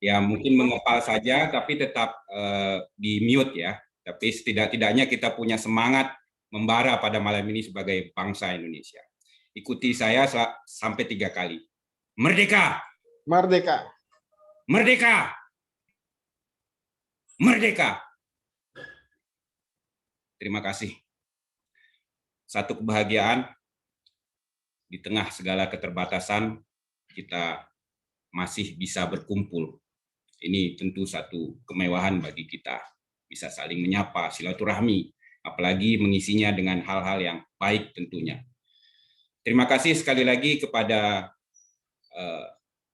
Ya, mungkin mengepal saja, tapi tetap di mute ya. Tapi setidak-tidaknya kita punya semangat membara pada malam ini sebagai bangsa Indonesia. Ikuti saya sampai 3 kali. Merdeka! Merdeka! Merdeka! Merdeka! Terima kasih. Satu kebahagiaan di tengah segala keterbatasan, kita masih bisa berkumpul. Ini tentu satu kemewahan bagi kita. Bisa saling menyapa, silaturahmi, apalagi mengisinya dengan hal-hal yang baik tentunya. Terima kasih sekali lagi kepada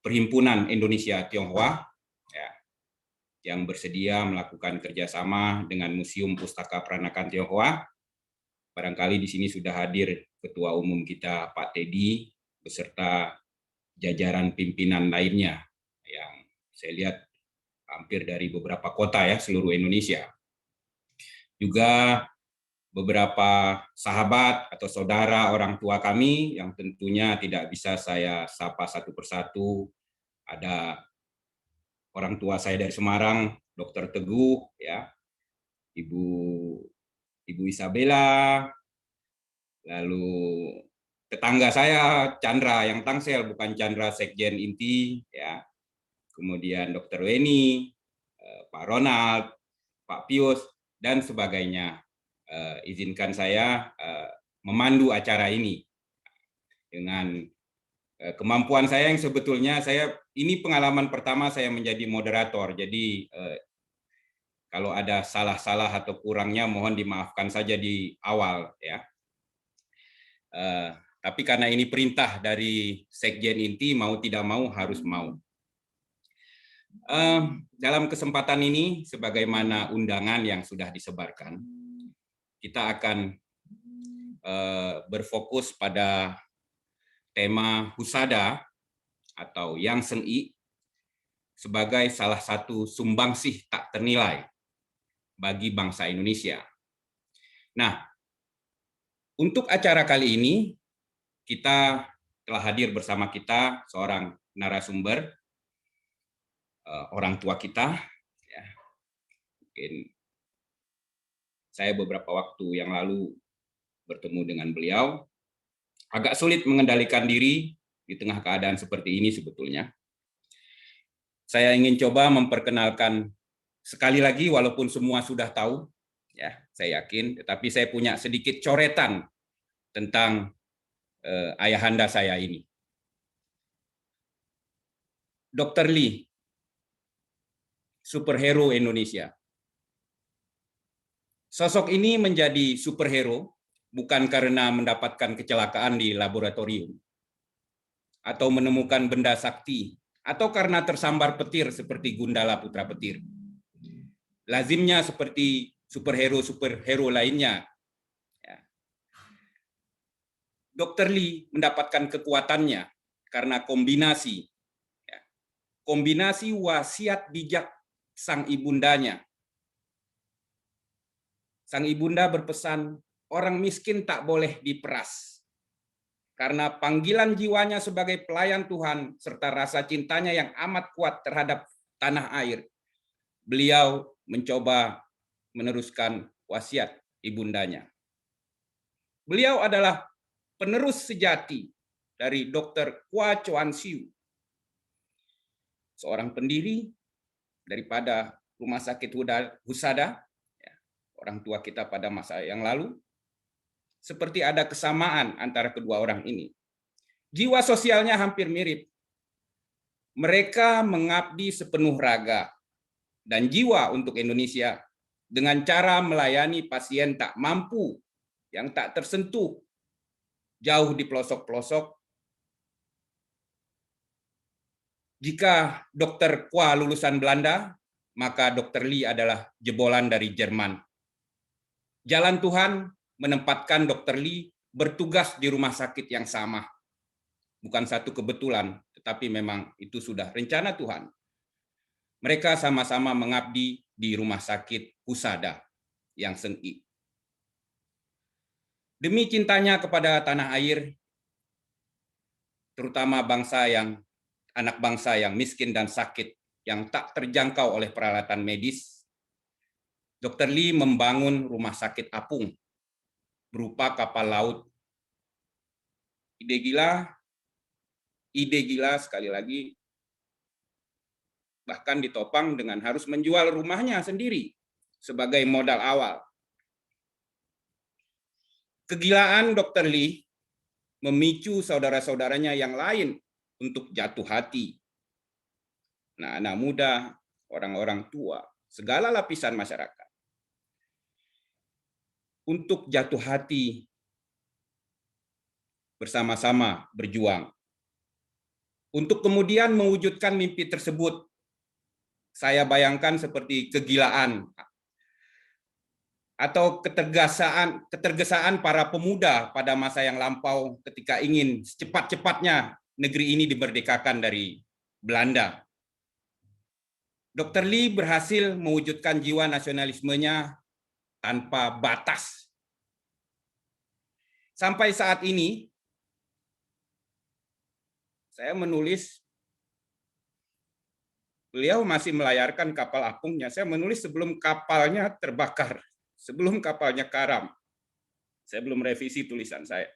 Perhimpunan Indonesia Tionghoa ya, yang bersedia melakukan kerjasama dengan Museum Pustaka Peranakan Tionghoa. Barangkali di sini sudah hadir Ketua Umum kita Pak Teddy beserta jajaran pimpinan lainnya yang saya lihat hampir dari beberapa kota ya seluruh Indonesia. Juga beberapa sahabat atau saudara orang tua kami yang tentunya tidak bisa saya sapa satu persatu. Ada orang tua saya dari Semarang, Dr. Teguh ya, Ibu Isabella, lalu tetangga saya Chandra yang Tangsel, bukan Chandra Sekjen Inti ya. Kemudian Dr. Weni, Pak Ronald, Pak Pius, dan sebagainya. Izinkan saya memandu acara ini dengan kemampuan saya yang sebetulnya ini pengalaman pertama saya menjadi moderator. Jadi kalau ada salah-salah atau kurangnya mohon dimaafkan saja di awal ya. Tapi karena ini perintah dari Sekjen Inti, mau tidak mau harus mau. Dalam kesempatan ini, sebagaimana undangan yang sudah disebarkan, kita akan berfokus pada tema Husada atau Yang Seng-i sebagai salah satu sumbangsih tak ternilai bagi bangsa Indonesia. Nah, untuk acara kali ini, kita telah hadir bersama kita seorang narasumber, orang tua kita. Ya. Mungkin saya beberapa waktu yang lalu bertemu dengan beliau. Agak sulit mengendalikan diri di tengah keadaan seperti ini sebetulnya. Saya ingin coba memperkenalkan sekali lagi, walaupun semua sudah tahu, ya saya yakin, tetapi saya punya sedikit coretan tentang ayahanda saya ini. Dr. Lee, superhero Indonesia. Sosok ini menjadi superhero bukan karena mendapatkan kecelakaan di laboratorium atau menemukan benda sakti atau karena tersambar petir seperti Gundala Putra Petir. Lazimnya seperti superhero lainnya. Dr. Lee mendapatkan kekuatannya karena kombinasi wasiat bijak sang ibundanya. Sang ibunda berpesan, orang miskin tak boleh diperas. Karena panggilan jiwanya sebagai pelayan Tuhan serta rasa cintanya yang amat kuat terhadap tanah air, beliau mencoba meneruskan wasiat ibundanya. Beliau adalah penerus sejati dari Dr. Kwa Chuan Siu, seorang pendiri daripada Rumah Sakit Husada, orang tua kita pada masa yang lalu. Seperti ada kesamaan antara kedua orang ini. Jiwa sosialnya hampir mirip. Mereka mengabdi sepenuh raga dan jiwa untuk Indonesia dengan cara melayani pasien tak mampu, yang tak tersentuh, jauh di pelosok-pelosok. Jika Dr. Kwa lulusan Belanda, maka Dr. Lee adalah jebolan dari Jerman. Jalan Tuhan menempatkan Dr. Lee bertugas di rumah sakit yang sama. Bukan satu kebetulan, tetapi memang itu sudah rencana Tuhan. Mereka sama-sama mengabdi di rumah sakit Husada yang Seng-i. Demi cintanya kepada tanah air, terutama anak bangsa yang miskin dan sakit yang tak terjangkau oleh peralatan medis, Dr. Lee membangun rumah sakit apung berupa kapal laut. Ide gila sekali lagi, bahkan ditopang dengan harus menjual rumahnya sendiri sebagai modal awal. Kegilaan Dr. Lee memicu saudara-saudaranya yang lain untuk jatuh hati. Nah, anak muda, orang-orang tua, segala lapisan masyarakat. Untuk jatuh hati bersama-sama berjuang. Untuk kemudian mewujudkan mimpi tersebut, saya bayangkan seperti kegilaan atau ketergesaan para pemuda pada masa yang lampau ketika ingin secepat-cepatnya negeri ini dimerdekakan dari Belanda. Dr. Lee berhasil mewujudkan jiwa nasionalismenya tanpa batas. Sampai saat ini, saya menulis, beliau masih melayarkan kapal apungnya. Saya menulis sebelum kapalnya terbakar, sebelum kapalnya karam. Saya belum revisi tulisan saya.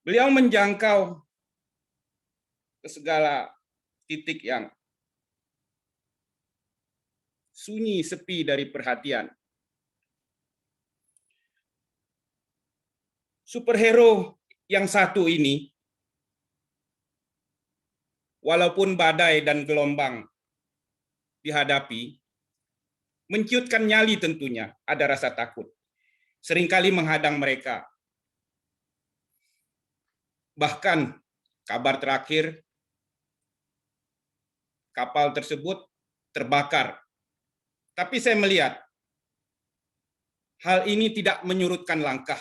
Beliau menjangkau ke segala titik yang sunyi, sepi dari perhatian. Superhero yang satu ini, walaupun badai dan gelombang dihadapi, menciutkan nyali tentunya, ada rasa takut. Seringkali menghadang mereka. Bahkan kabar terakhir, kapal tersebut terbakar. Tapi saya melihat, hal ini tidak menyurutkan langkah.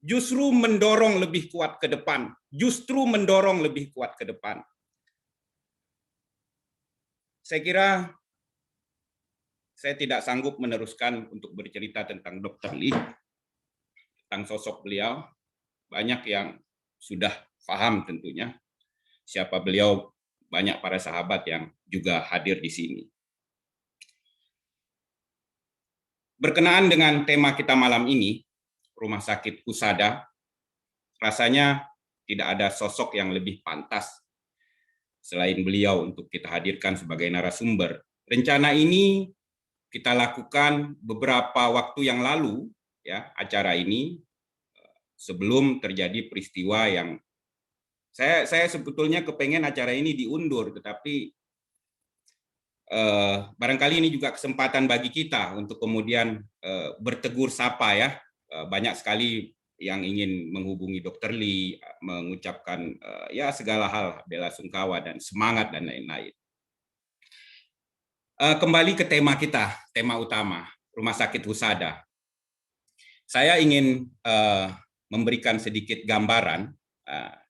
Justru mendorong lebih kuat ke depan. Justru mendorong lebih kuat ke depan. Saya kira saya tidak sanggup meneruskan untuk bercerita tentang Dr. Lee, tentang sosok beliau. Banyak yang sudah paham tentunya siapa beliau, banyak para sahabat yang juga hadir di sini. Berkenaan dengan tema kita malam ini, Rumah Sakit Husada, rasanya tidak ada sosok yang lebih pantas selain beliau untuk kita hadirkan sebagai narasumber. Rencana ini kita lakukan beberapa waktu yang lalu, ya, acara ini sebelum terjadi peristiwa yang saya sebetulnya kepengen acara ini diundur, tetapi barangkali ini juga kesempatan bagi kita untuk kemudian bertegur sapa, ya. Banyak sekali yang ingin menghubungi Dr. Lee, mengucapkan ya segala hal, bela sungkawa dan semangat dan lain-lain. Kembali ke tema kita, tema utama, Rumah Sakit Husada. Saya ingin memberikan sedikit gambaran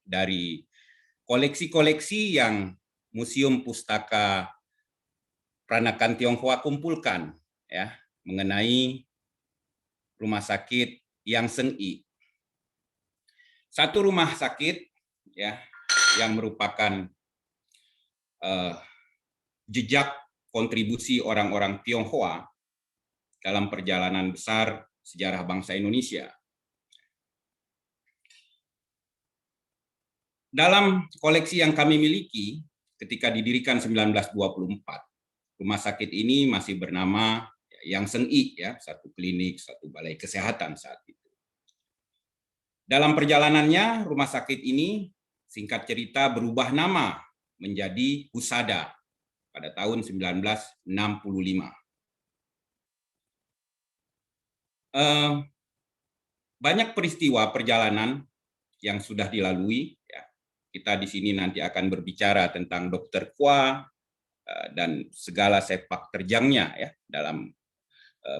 dari koleksi-koleksi yang Museum Pustaka Peranakan Tionghoa kumpulkan, ya, mengenai rumah sakit Yang Seng-I. Satu rumah sakit, ya, yang merupakan jejak kontribusi orang-orang Tionghoa dalam perjalanan besar sejarah bangsa Indonesia. Dalam koleksi yang kami miliki, ketika didirikan 1924, rumah sakit ini masih bernama Yang Seng-I, ya, satu klinik, satu balai kesehatan saat itu. Dalam perjalanannya, rumah sakit ini singkat cerita berubah nama menjadi Husada pada tahun 1965. Banyak peristiwa perjalanan yang sudah dilalui, ya. Kita di sini nanti akan berbicara tentang Dr. Kwa dan segala sepak terjangnya, ya, dalam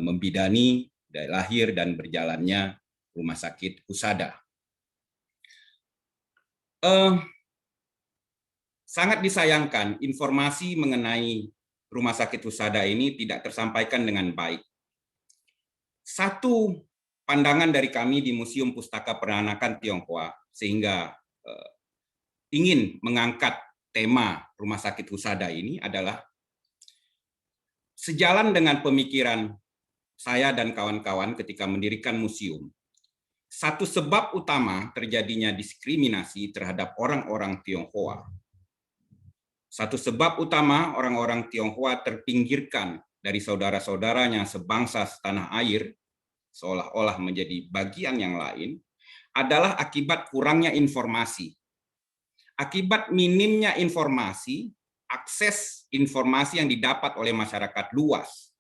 membidani dari lahir dan berjalannya Rumah Sakit Husada. Sangat disayangkan informasi mengenai Rumah Sakit Husada ini tidak tersampaikan dengan baik. Satu pandangan dari kami di Museum Pustaka Peranakan Tionghoa sehingga ingin mengangkat tema Rumah Sakit Husada ini adalah sejalan dengan pemikiran saya dan kawan-kawan ketika mendirikan museum. Satu sebab utama terjadinya diskriminasi terhadap orang-orang Tionghoa. Satu sebab utama orang-orang Tionghoa terpinggirkan dari saudara-saudaranya sebangsa setanah air, seolah-olah menjadi bagian yang lain, adalah akibat kurangnya informasi. Akibat minimnya informasi, akses informasi yang didapat oleh masyarakat luas.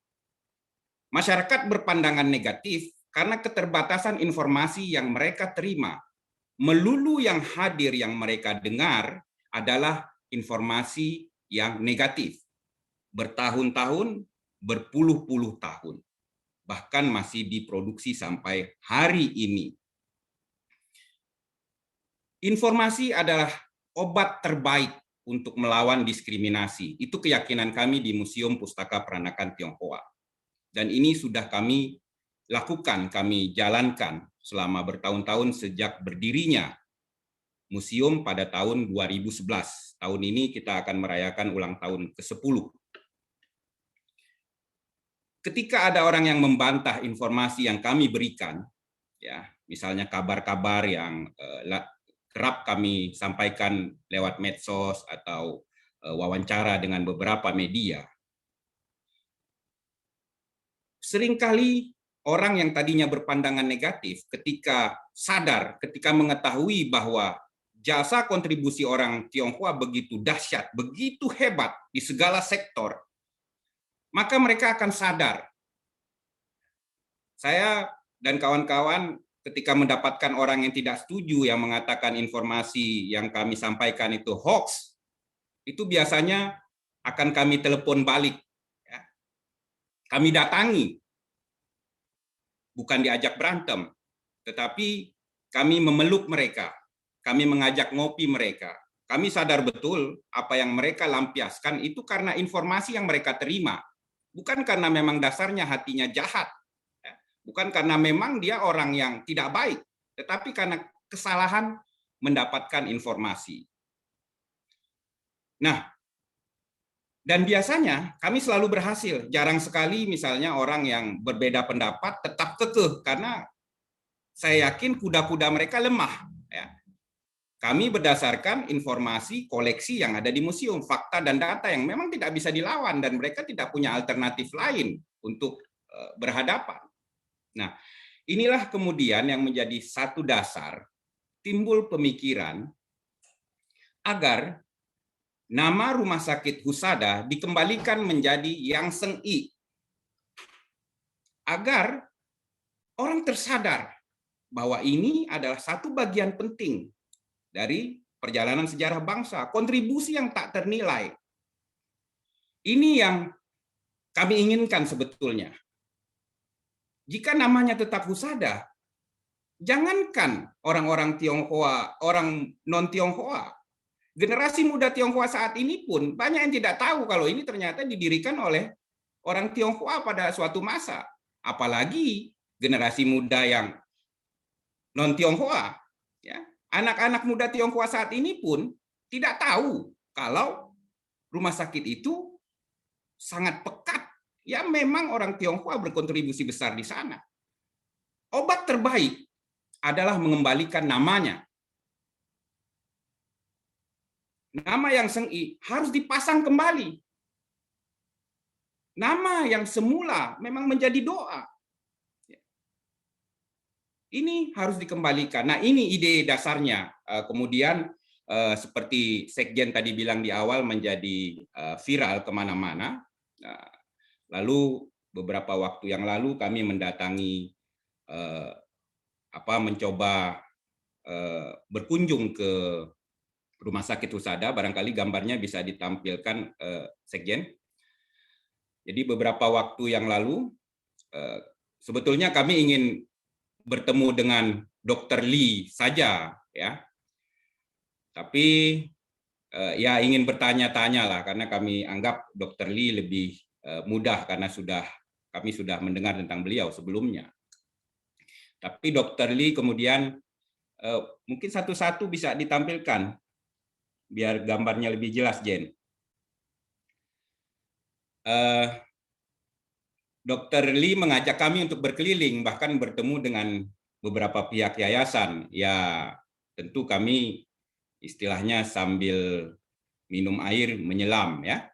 Masyarakat berpandangan negatif karena keterbatasan informasi yang mereka terima. Melulu yang hadir yang mereka dengar adalah informasi yang negatif. Bertahun-tahun, berpuluh-puluh tahun. Bahkan masih diproduksi sampai hari ini. Informasi adalah obat terbaik untuk melawan diskriminasi. Itu keyakinan kami di Museum Pustaka Peranakan Tionghoa. Dan ini sudah kami lakukan, kami jalankan selama bertahun-tahun sejak berdirinya museum pada tahun 2011. Tahun ini kita akan merayakan ulang tahun ke-10. Ketika ada orang yang membantah informasi yang kami berikan, ya, misalnya kabar-kabar yang kerap kami sampaikan lewat medsos atau wawancara dengan beberapa media. Seringkali orang yang tadinya berpandangan negatif ketika sadar, ketika mengetahui bahwa jasa kontribusi orang Tionghoa begitu dahsyat, begitu hebat di segala sektor, maka mereka akan sadar. Saya dan kawan-kawan ketika mendapatkan orang yang tidak setuju yang mengatakan informasi yang kami sampaikan itu hoax, itu biasanya akan kami telepon balik. Kami datangi, bukan diajak berantem, tetapi kami memeluk mereka, kami mengajak ngopi mereka. Kami sadar betul apa yang mereka lampiaskan itu karena informasi yang mereka terima, bukan karena memang dasarnya hatinya jahat, bukan karena memang dia orang yang tidak baik, tetapi karena kesalahan mendapatkan informasi. Nah, dan biasanya kami selalu berhasil. Jarang sekali misalnya orang yang berbeda pendapat tetap kekeh karena saya yakin kuda-kuda mereka lemah. Ya. Kami berdasarkan informasi koleksi yang ada di museum, fakta dan data yang memang tidak bisa dilawan dan mereka tidak punya alternatif lain untuk berhadapan. Nah, inilah kemudian yang menjadi satu dasar timbul pemikiran agar nama Rumah Sakit Husada dikembalikan menjadi Yang Seng-i. Agar orang tersadar bahwa ini adalah satu bagian penting dari perjalanan sejarah bangsa, kontribusi yang tak ternilai. Ini yang kami inginkan sebetulnya. Jika namanya tetap Husada, jangankan orang-orang Tionghoa, orang non-Tionghoa, generasi muda Tionghoa saat ini pun banyak yang tidak tahu kalau ini ternyata didirikan oleh orang Tionghoa pada suatu masa. Apalagi generasi muda yang non-Tionghoa. Ya. Anak-anak muda Tionghoa saat ini pun tidak tahu kalau rumah sakit itu sangat pekat. Ya memang orang Tionghoa berkontribusi besar di sana. Obat terbaik adalah mengembalikan namanya. Nama Yang Seng-i harus dipasang kembali. Nama yang semula memang menjadi doa. Ini harus dikembalikan. Nah, ini ide dasarnya. Kemudian seperti Sekjen tadi bilang di awal menjadi viral kemana-mana. Lalu beberapa waktu yang lalu kami mendatangi mencoba berkunjung ke Rumah Sakit Husada, barangkali gambarnya bisa ditampilkan Sekjen. Jadi beberapa waktu yang lalu sebetulnya kami ingin bertemu dengan Dr. Lee saja, ya. Tapi ya ingin bertanya-tanya lah karena kami anggap Dr. Lee lebih mudah karena kami sudah mendengar tentang beliau sebelumnya. Tapi Dr. Lee kemudian mungkin satu-satu bisa ditampilkan. biar gambarnya lebih jelas, Jen. Dr. Lee mengajak kami untuk berkeliling, bahkan bertemu dengan beberapa pihak yayasan. Ya, tentu kami istilahnya sambil minum air menyelam, ya.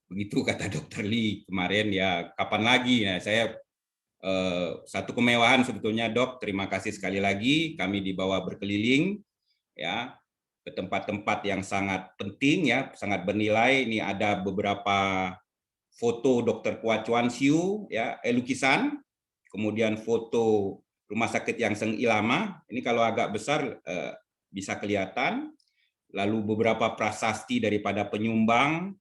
Begitu kata Dr. Lee kemarin, ya kapan lagi ya saya satu kemewahan sebetulnya, Dok. Terima kasih sekali lagi kami dibawa berkeliling ya ke tempat-tempat yang sangat penting ya, sangat bernilai. Ini ada beberapa foto Dr. Kwa Chuan Siu ya, lukisan, kemudian foto Rumah Sakit Yang Seng Ilama. Ini kalau agak besar bisa kelihatan. Lalu beberapa prasasti daripada penyumbang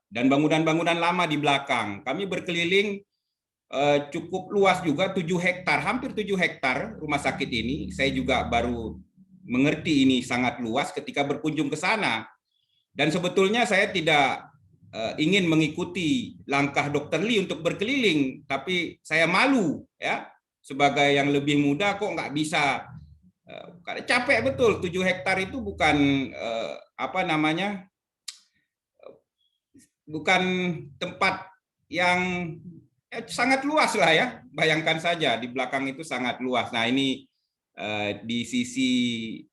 dan bangunan-bangunan lama di belakang. Kami berkeliling cukup luas juga, 7 hektar, hampir 7 hektar rumah sakit ini. Saya juga baru mengerti ini sangat luas ketika berkunjung ke sana. Dan sebetulnya saya tidak ingin mengikuti langkah Dr. Lee untuk berkeliling, tapi saya malu ya, sebagai yang lebih muda kok nggak bisa. Capek betul, 7 hektar itu bukan apa namanya, bukan tempat yang sangat luas lah ya. Bayangkan saja di belakang itu sangat luas. Nah ini di sisi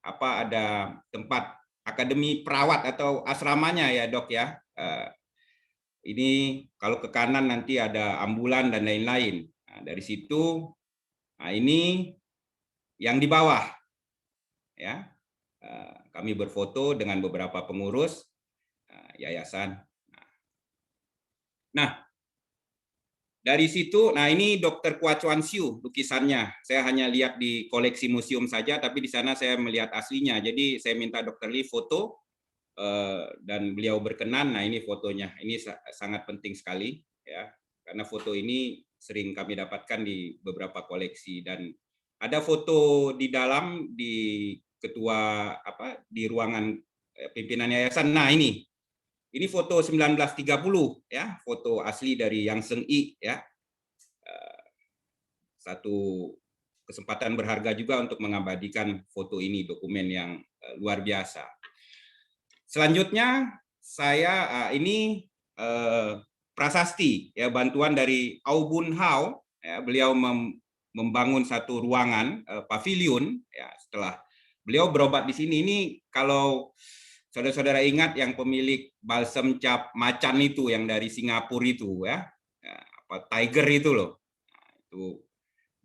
apa ada tempat akademi perawat atau asramanya ya, Dok ya. Ini kalau ke kanan nanti ada ambulan dan lain-lain. Nah, dari situ, nah ini yang di bawah ya. Kami berfoto dengan beberapa pengurus yayasan. Nah, dari situ, nah ini Dr. Kwa Chuan Siu lukisannya. Saya hanya lihat di koleksi museum saja, tapi di sana saya melihat aslinya. Jadi saya minta Dr. Lee foto dan beliau berkenan. Nah ini fotonya. Ini sangat penting sekali ya, karena foto ini sering kami dapatkan di beberapa koleksi dan ada foto di dalam di ketua apa di ruangan pimpinan yayasan. Nah ini foto 1930 ya, foto asli dari Yang Seng I ya. Satu kesempatan berharga juga untuk mengabadikan foto ini, dokumen yang luar biasa. Selanjutnya saya ini prasasti ya, bantuan dari Au Bun Hao ya, beliau membangun satu ruangan pavilion ya, setelah beliau berobat di sini. Ini kalau saudara-saudara ingat yang pemilik balsem cap macan itu yang dari Singapura itu ya, apa Tiger itu loh. Nah, itu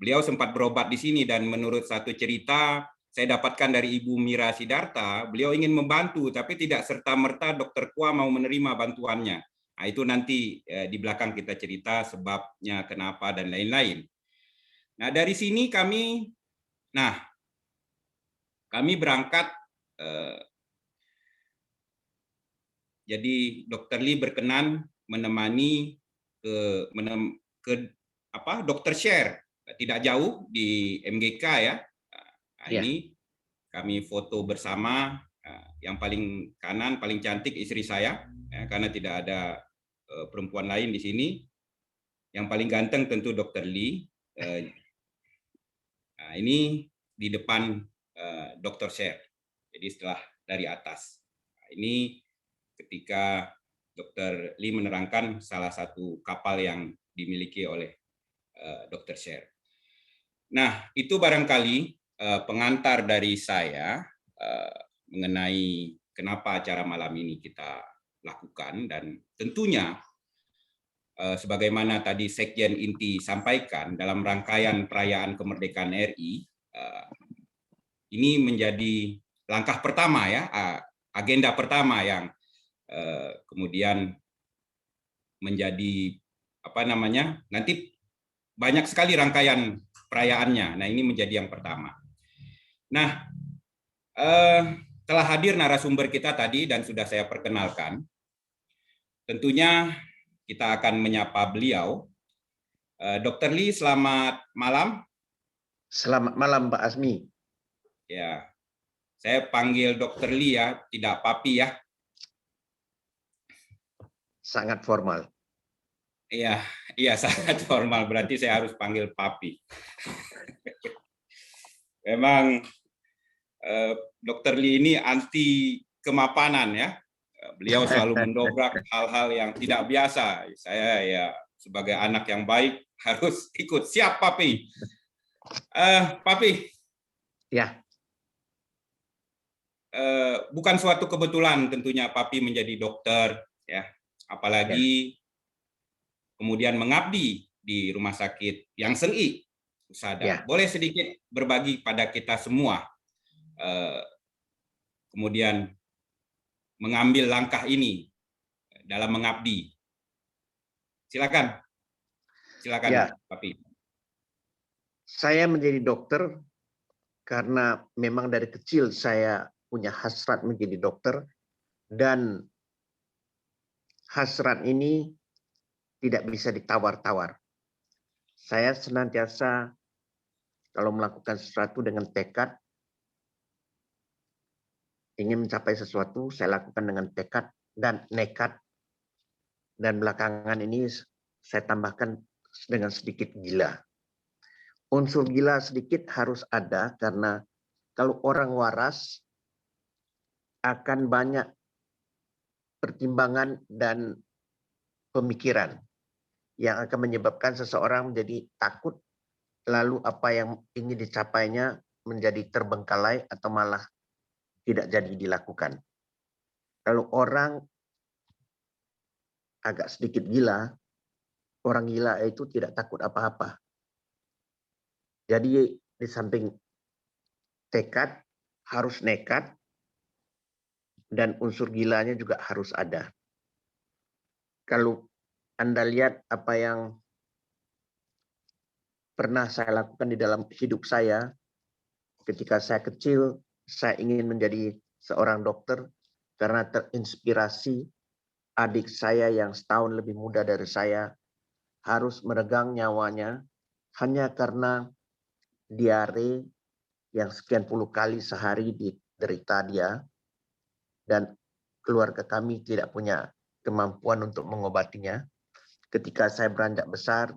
beliau sempat berobat di sini dan menurut satu cerita saya dapatkan dari Ibu Mira Sidarta, beliau ingin membantu tapi tidak serta-merta Dr. Kwa mau menerima bantuannya. Nah, itu nanti di belakang kita cerita sebabnya kenapa dan lain-lain. Nah, dari sini kami berangkat. Jadi Dr. Lee berkenan menemani ke Dr. Share tidak jauh di MGK ya. Nah, ini kami foto bersama. Yang paling kanan paling cantik istri saya ya, karena tidak ada perempuan lain di sini. Yang paling ganteng tentu Dr. Lee. Nah, ini di depan Dr. Share. Jadi setelah dari atas. Nah, ini ketika Dr. Lee menerangkan salah satu kapal yang dimiliki oleh Dr. Share. Nah, itu barangkali pengantar dari saya mengenai kenapa acara malam ini kita lakukan, dan tentunya sebagaimana tadi Sekjen Inti sampaikan dalam rangkaian perayaan kemerdekaan RI, ini menjadi langkah pertama ya, agenda pertama yang kemudian menjadi apa namanya, nanti banyak sekali rangkaian perayaannya. Nah ini menjadi yang pertama. Nah telah hadir narasumber kita tadi dan sudah saya perkenalkan. Tentunya kita akan menyapa beliau. Dr. Lee, selamat malam. Selamat malam Pak Azmi. Ya, saya panggil Dr. Lee ya, tidak Papi ya. Sangat formal. Iya sangat formal. Berarti saya harus panggil Papi. Memang Dr. Lee ini anti kemapanan ya. Beliau selalu mendobrak hal-hal yang tidak biasa. Saya ya sebagai anak yang baik harus ikut. Siap, Papi. Papi. Ya. Bukan suatu kebetulan tentunya Papi menjadi dokter, ya. Apalagi kemudian mengabdi di Rumah Sakit Yang Seng I, Husada. Boleh sedikit berbagi pada kita semua, kemudian mengambil langkah ini dalam mengabdi. Silakan, Papi. Saya menjadi dokter karena memang dari kecil saya punya hasrat menjadi dokter, dan hasrat ini tidak bisa ditawar-tawar. Saya senantiasa kalau melakukan sesuatu dengan tekad, ingin mencapai sesuatu, saya lakukan dengan tekad dan nekat. Dan belakangan ini saya tambahkan dengan sedikit gila. Unsur gila sedikit harus ada, karena kalau orang waras akan banyak pertimbangan dan pemikiran yang akan menyebabkan seseorang menjadi takut, lalu apa yang ingin dicapainya menjadi terbengkalai atau malah tidak jadi dilakukan. Kalau orang agak sedikit gila, orang gila itu tidak takut apa-apa. Jadi di samping tekad, harus nekat, dan unsur gilanya juga harus ada. Kalau Anda lihat apa yang pernah saya lakukan di dalam hidup saya, ketika saya kecil, saya ingin menjadi seorang dokter karena terinspirasi adik saya yang setahun lebih muda dari saya harus meregang nyawanya hanya karena diare yang sekian puluh kali sehari diderita dia, dan keluarga kami tidak punya kemampuan untuk mengobatinya. Ketika saya beranjak besar,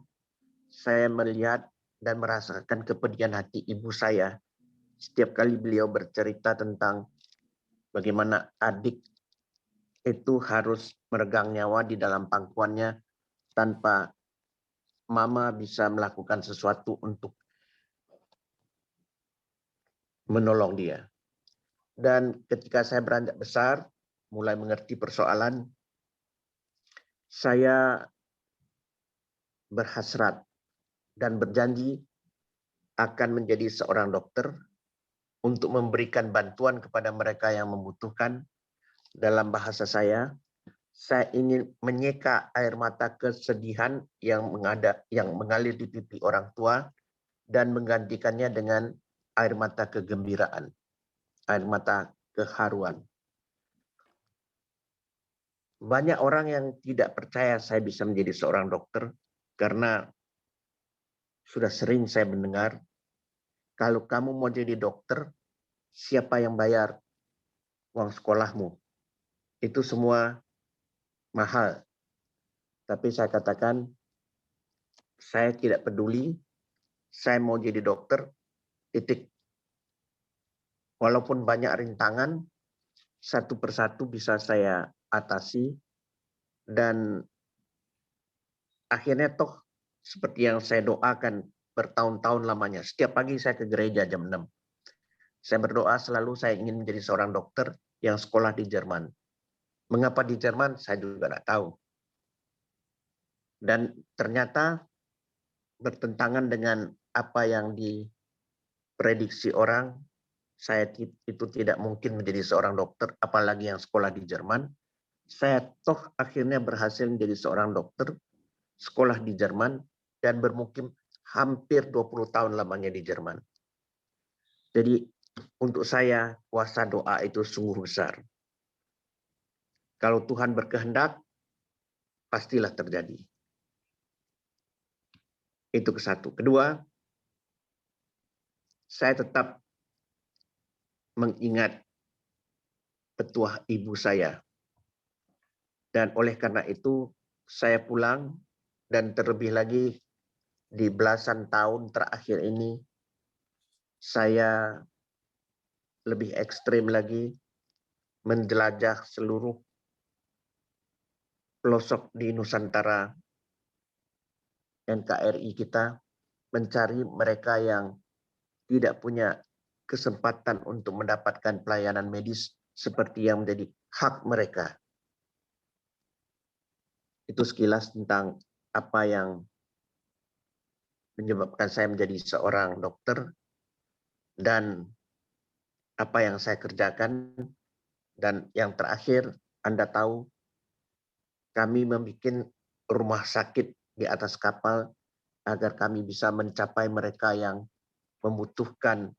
saya melihat dan merasakan kepedihan hati ibu saya setiap kali beliau bercerita tentang bagaimana adik itu harus meregang nyawa di dalam pangkuannya tanpa mama bisa melakukan sesuatu untuk menolong dia. Dan ketika saya beranjak besar, mulai mengerti persoalan, saya berhasrat dan berjanji akan menjadi seorang dokter untuk memberikan bantuan kepada mereka yang membutuhkan. Dalam bahasa saya ingin menyeka air mata kesedihan yang mengalir di pipi orang tua dan menggantikannya dengan air mata kegembiraan, air mata keharuan. Banyak orang yang tidak percaya saya bisa menjadi seorang dokter karena sudah sering saya mendengar, kalau kamu mau jadi dokter, siapa yang bayar uang sekolahmu? Itu semua mahal. Tapi saya katakan, saya tidak peduli, saya mau jadi dokter, titik. Walaupun banyak rintangan, satu persatu bisa saya atasi, dan akhirnya toh seperti yang saya doakan bertahun-tahun lamanya. Setiap pagi saya ke gereja jam 6. Saya berdoa selalu saya ingin menjadi seorang dokter yang sekolah di Jerman. Mengapa di Jerman? Saya juga tidak tahu. Dan ternyata bertentangan dengan apa yang diprediksi orang, saya itu tidak mungkin menjadi seorang dokter, apalagi yang sekolah di Jerman. Saya toh akhirnya berhasil menjadi seorang dokter, sekolah di Jerman, dan bermukim hampir 20 tahun lamanya di Jerman. Jadi untuk saya kuasa doa itu sungguh besar. Kalau Tuhan berkehendak, pastilah terjadi. Itu ke satu. Kedua, saya tetap mengingat petuah ibu saya. Dan oleh karena itu, saya pulang, dan terlebih lagi di belasan tahun terakhir ini, saya lebih ekstrim lagi, menjelajah seluruh pelosok di Nusantara NKRI kita, mencari mereka yang tidak punya kesempatan untuk mendapatkan pelayanan medis seperti yang menjadi hak mereka. Itu sekilas tentang apa yang menyebabkan saya menjadi seorang dokter dan apa yang saya kerjakan. Dan yang terakhir, Anda tahu, kami membuat rumah sakit di atas kapal agar kami bisa mencapai mereka yang membutuhkan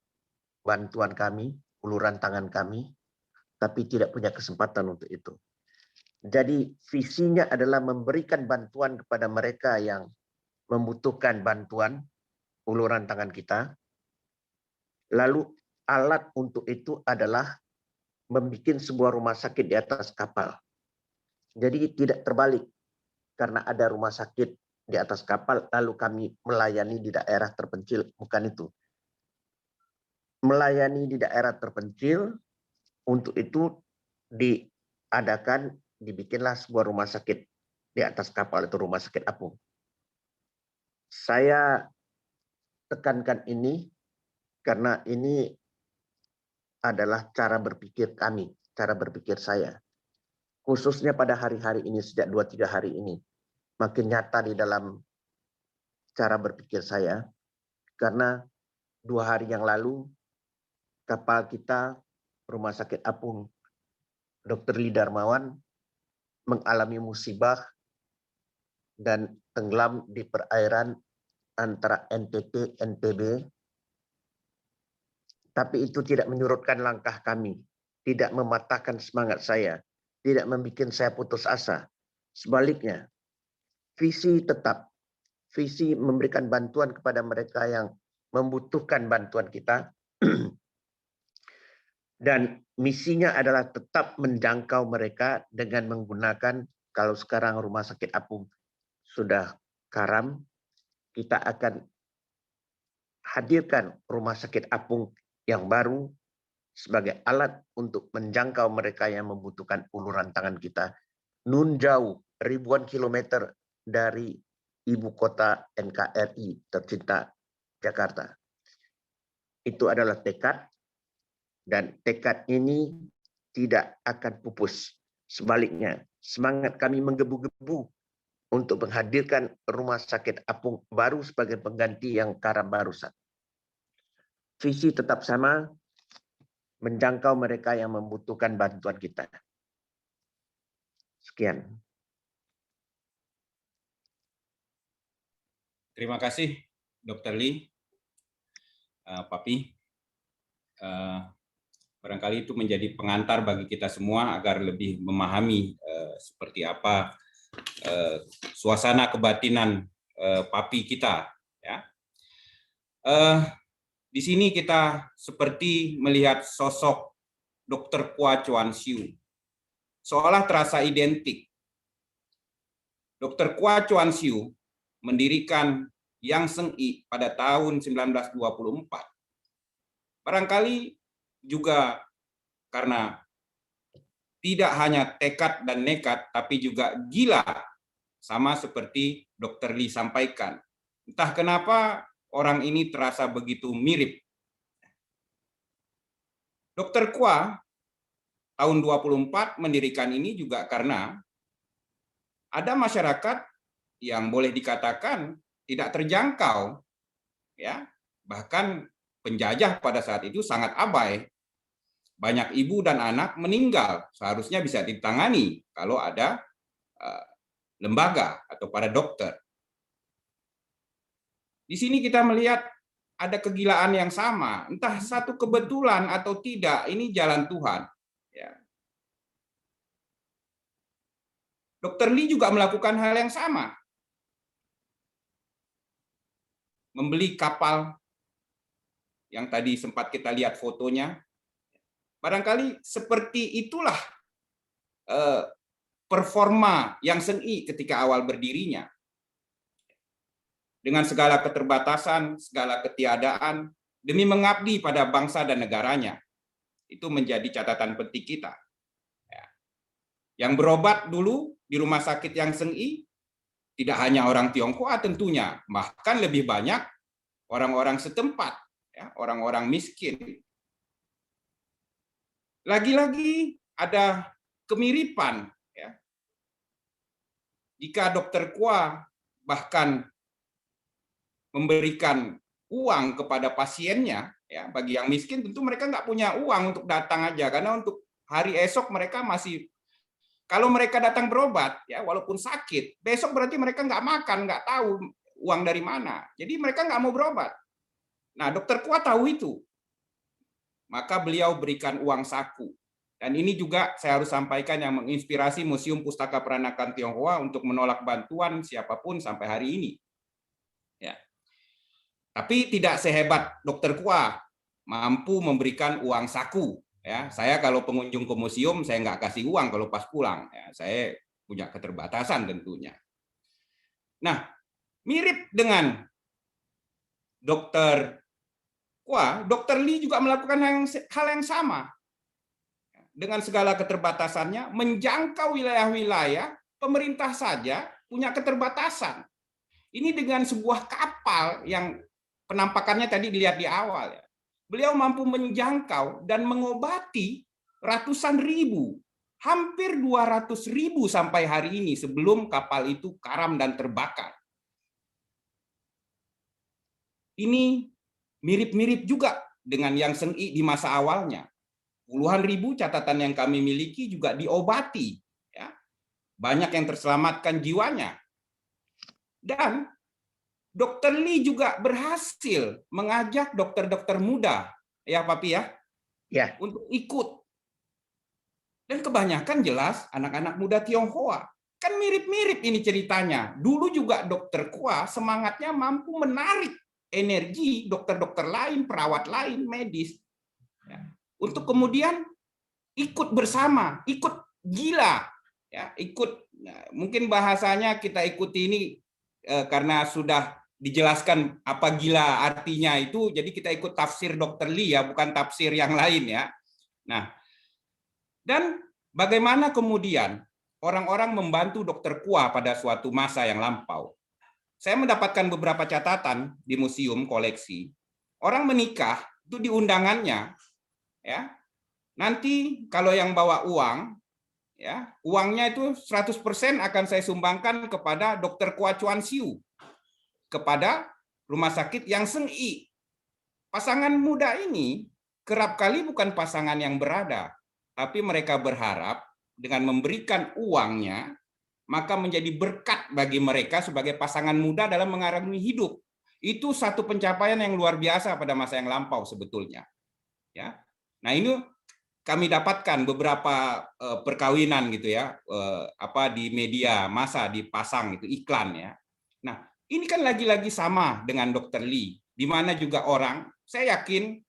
bantuan kami, uluran tangan kami, tapi tidak punya kesempatan untuk itu. Jadi visinya adalah memberikan bantuan kepada mereka yang membutuhkan bantuan, uluran tangan kita. Lalu alat untuk itu adalah membuat sebuah rumah sakit di atas kapal. Jadi tidak terbalik, karena ada rumah sakit di atas kapal, lalu kami melayani di daerah terpencil. Bukan itu. Melayani di daerah terpencil, untuk itu dibikinlah sebuah rumah sakit di atas kapal, itu rumah sakit apung. Saya tekankan ini karena ini adalah cara berpikir kami, cara berpikir saya. Khususnya pada hari-hari ini, sejak 2-3 hari ini, makin nyata di dalam cara berpikir saya, karena 2 hari yang lalu, kapal kita, Rumah Sakit Apung, Dr. Lee Darmawan, mengalami musibah dan tenggelam di perairan antara NTT, NTB. Tapi itu tidak menyurutkan langkah kami, tidak mematahkan semangat saya, tidak membuat saya putus asa. Sebaliknya, visi tetap, visi memberikan bantuan kepada mereka yang membutuhkan bantuan kita, dan misinya adalah tetap menjangkau mereka dengan menggunakan, kalau sekarang Rumah Sakit Apung sudah karam, kita akan hadirkan Rumah Sakit Apung yang baru sebagai alat untuk menjangkau mereka yang membutuhkan uluran tangan kita. Nun jauh, ribuan kilometer dari ibu kota NKRI tercinta, Jakarta. Itu adalah tekad, dan tekad ini tidak akan pupus. Sebaliknya, semangat kami menggebu-gebu untuk menghadirkan Rumah Sakit Apung baru sebagai pengganti yang karam barusan. Visi tetap sama, menjangkau mereka yang membutuhkan bantuan kita. Sekian. Terima kasih, Dr. Lee, Papi. Barangkali itu menjadi pengantar bagi kita semua agar lebih memahami seperti apa suasana kebatinan Papi kita. Ya. Di sini kita seperti melihat sosok Dr. Kwa Chuan Siu, seolah terasa identik. Dr. Kwa Chuan Siu mendirikan Yang Seng I pada tahun 1924. Barangkali juga karena tidak hanya tekad dan nekat, tapi juga gila, sama seperti Dr. Lee sampaikan. Entah kenapa orang ini terasa begitu mirip. Dr. Kwa tahun 24 mendirikan ini juga karena ada masyarakat yang boleh dikatakan tidak terjangkau, ya, bahkan penjajah pada saat itu sangat abai. Banyak ibu dan anak meninggal, seharusnya bisa ditangani kalau ada lembaga atau para dokter. Di sini kita melihat ada kegilaan yang sama, entah satu kebetulan atau tidak, ini jalan Tuhan. Ya. Dr. Lee juga melakukan hal yang sama. Membeli kapal yang tadi sempat kita lihat fotonya. Barangkali seperti itulah performa Yang Seng I ketika awal berdirinya. Dengan segala keterbatasan, segala ketiadaan, demi mengabdi pada bangsa dan negaranya. Itu menjadi catatan penting kita. Ya. Yang berobat dulu di rumah sakit Yang Seng-I tidak hanya orang Tionghoa tentunya, bahkan lebih banyak orang-orang setempat, ya, orang-orang miskin. Lagi-lagi ada kemiripan, ya. Jika dokter Kua bahkan memberikan uang kepada pasiennya, ya, bagi yang miskin tentu mereka nggak punya uang untuk datang aja, karena untuk hari esok mereka masih, kalau mereka datang berobat, ya walaupun sakit, besok berarti mereka nggak makan, nggak tahu uang dari mana, jadi mereka nggak mau berobat. Nah, dokter Kua tahu itu, maka beliau berikan uang saku. Dan ini juga saya harus sampaikan yang menginspirasi Museum Pustaka Peranakan Tionghoa untuk menolak bantuan siapapun sampai hari ini. Ya. Tapi tidak sehebat dokter Kua mampu memberikan uang saku. Ya, saya kalau pengunjung ke museum saya nggak kasih uang kalau pas pulang. Ya, saya punya keterbatasan tentunya. Nah, mirip dengan dokter Kua, dokter Lee juga melakukan hal yang sama. Dengan segala keterbatasannya, menjangkau wilayah-wilayah, pemerintah saja punya keterbatasan. Ini dengan sebuah kapal yang penampakannya tadi dilihat di awal, ya. Beliau mampu menjangkau dan mengobati ratusan ribu, hampir 200.000 sampai hari ini sebelum kapal itu karam dan terbakar. Ini mirip-mirip juga dengan Yang Seng-I di masa awalnya. Puluhan ribu catatan yang kami miliki juga diobati, ya. Banyak yang terselamatkan jiwanya. Dan Dokter Lee juga berhasil mengajak dokter-dokter muda, ya Papi ya, Ya. untuk ikut. Dan kebanyakan jelas anak-anak muda Tionghoa. Kan mirip-mirip ini ceritanya. Dulu juga dokter Kua semangatnya mampu menarik energi dokter-dokter lain, perawat lain, medis, ya, untuk kemudian ikut bersama, ikut gila, ya, ikut. Nah, mungkin bahasanya kita ikuti ini karena sudah dijelaskan apa gila artinya itu, jadi kita ikut tafsir dokter Lee ya, bukan tafsir yang lain ya. Nah, dan bagaimana kemudian orang-orang membantu dokter Kua pada suatu masa yang lampau. Saya mendapatkan beberapa catatan di museum koleksi. Orang menikah itu di undangannya, ya. Nanti kalau yang bawa uang, ya, uangnya itu 100% akan saya sumbangkan kepada Dr. Kua Chuan Siu, kepada rumah sakit Yang Seng-I. Pasangan muda ini kerap kali bukan pasangan yang berada, tapi mereka berharap dengan memberikan uangnya, maka menjadi berkat bagi mereka sebagai pasangan muda dalam mengarungi hidup. Itu satu pencapaian yang luar biasa pada masa yang lampau sebetulnya. Ya. Nah, ini kami dapatkan beberapa perkawinan gitu ya, di media massa dipasang itu iklan ya. Nah, ini kan lagi-lagi sama dengan Dr. Lee, di mana juga orang, saya yakin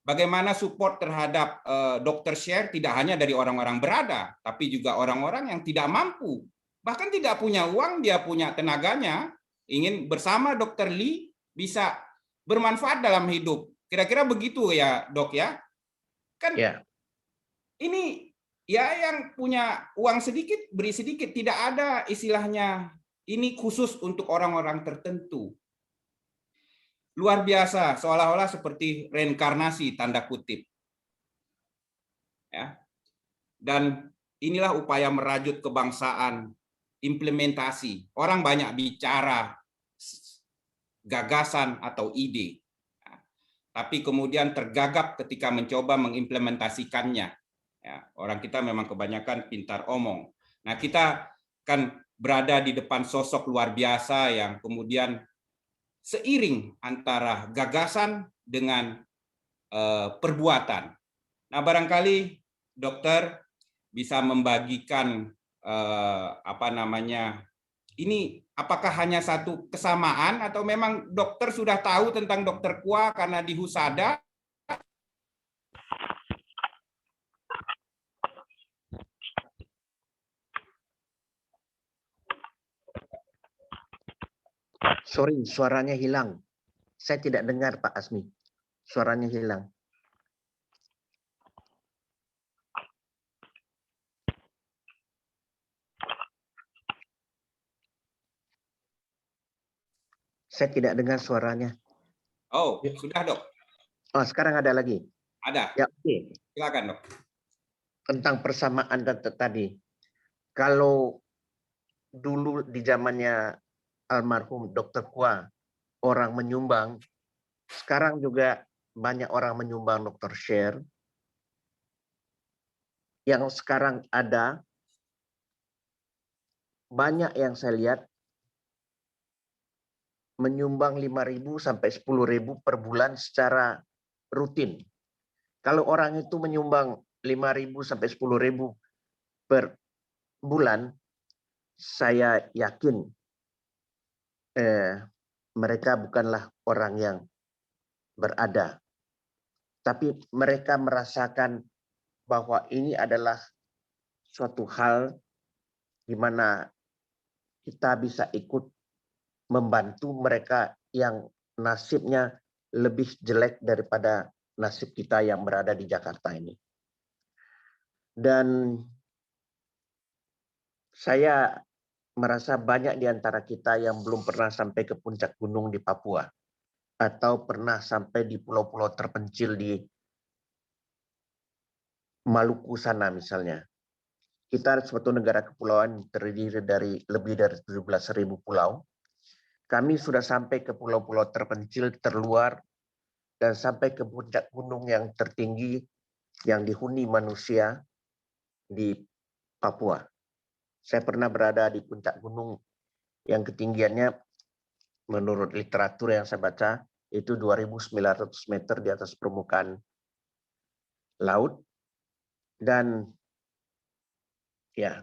bagaimana support terhadap Dr. Share tidak hanya dari orang-orang berada, tapi juga orang-orang yang tidak mampu, bahkan tidak punya uang, dia punya tenaganya, ingin bersama Dr. Lee bisa bermanfaat dalam hidup. Kira-kira begitu ya, Dok ya. Kan ya. Ini ya yang punya uang sedikit beri sedikit, tidak ada istilahnya ini khusus untuk orang-orang tertentu. Luar biasa, seolah-olah seperti reinkarnasi tanda kutip. Ya. Dan inilah upaya merajut kebangsaan, implementasi. Orang banyak bicara gagasan atau ide, tapi kemudian tergagap ketika mencoba mengimplementasikannya. Ya, orang kita memang kebanyakan pintar omong. Nah, kita kan berada di depan sosok luar biasa yang kemudian seiring antara gagasan dengan perbuatan. Nah, barangkali dokter bisa membagikan ini apakah hanya satu kesamaan atau memang dokter sudah tahu tentang Dokter Kua karena di Husada? Sorry, suaranya hilang. Saya tidak dengar Pak Asmi. Suaranya hilang. Saya tidak dengar suaranya. Oh, sudah dok. Oh, sekarang ada lagi. Ada. Ya, oke. Silakan dok. Tentang persamaan tadi. Kalau dulu di zamannya almarhum Dr. Kua, orang menyumbang, sekarang juga banyak orang menyumbang Dr. Share. Yang sekarang ada, banyak yang saya lihat menyumbang 5.000 sampai 10.000 per bulan secara rutin. Kalau orang itu menyumbang 5.000 sampai 10.000 per bulan, saya yakin mereka bukanlah orang yang berada, tapi mereka merasakan bahwa ini adalah suatu hal di mana kita bisa ikut membantu mereka yang nasibnya lebih jelek daripada nasib kita yang berada di Jakarta ini. Dan saya merasa banyak di antara kita yang belum pernah sampai ke puncak gunung di Papua atau pernah sampai di pulau-pulau terpencil di Maluku sana misalnya. Kita suatu negara kepulauan terdiri dari lebih dari 17.000 pulau. Kami sudah sampai ke pulau-pulau terpencil, terluar, dan sampai ke puncak gunung yang tertinggi yang dihuni manusia di Papua. Saya pernah berada di puncak gunung yang ketinggiannya menurut literatur yang saya baca itu 2.900 meter di atas permukaan laut. Dan ya,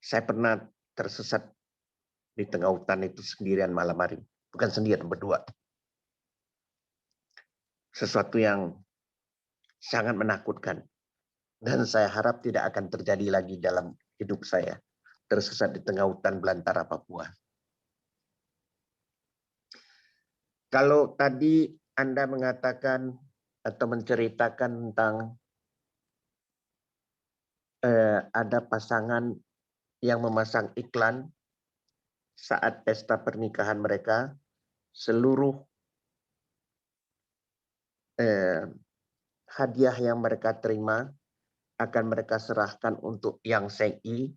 saya pernah tersesat di tengah hutan itu sendirian malam hari. Bukan sendirian, berdua. Sesuatu yang sangat menakutkan. Dan saya harap tidak akan terjadi lagi dalam hidup saya. Tersesat di tengah hutan belantara Papua. Kalau tadi Anda mengatakan atau menceritakan tentang ada pasangan yang memasang iklan saat pesta pernikahan mereka, seluruh hadiah yang mereka terima akan mereka serahkan untuk Yang Seng-i.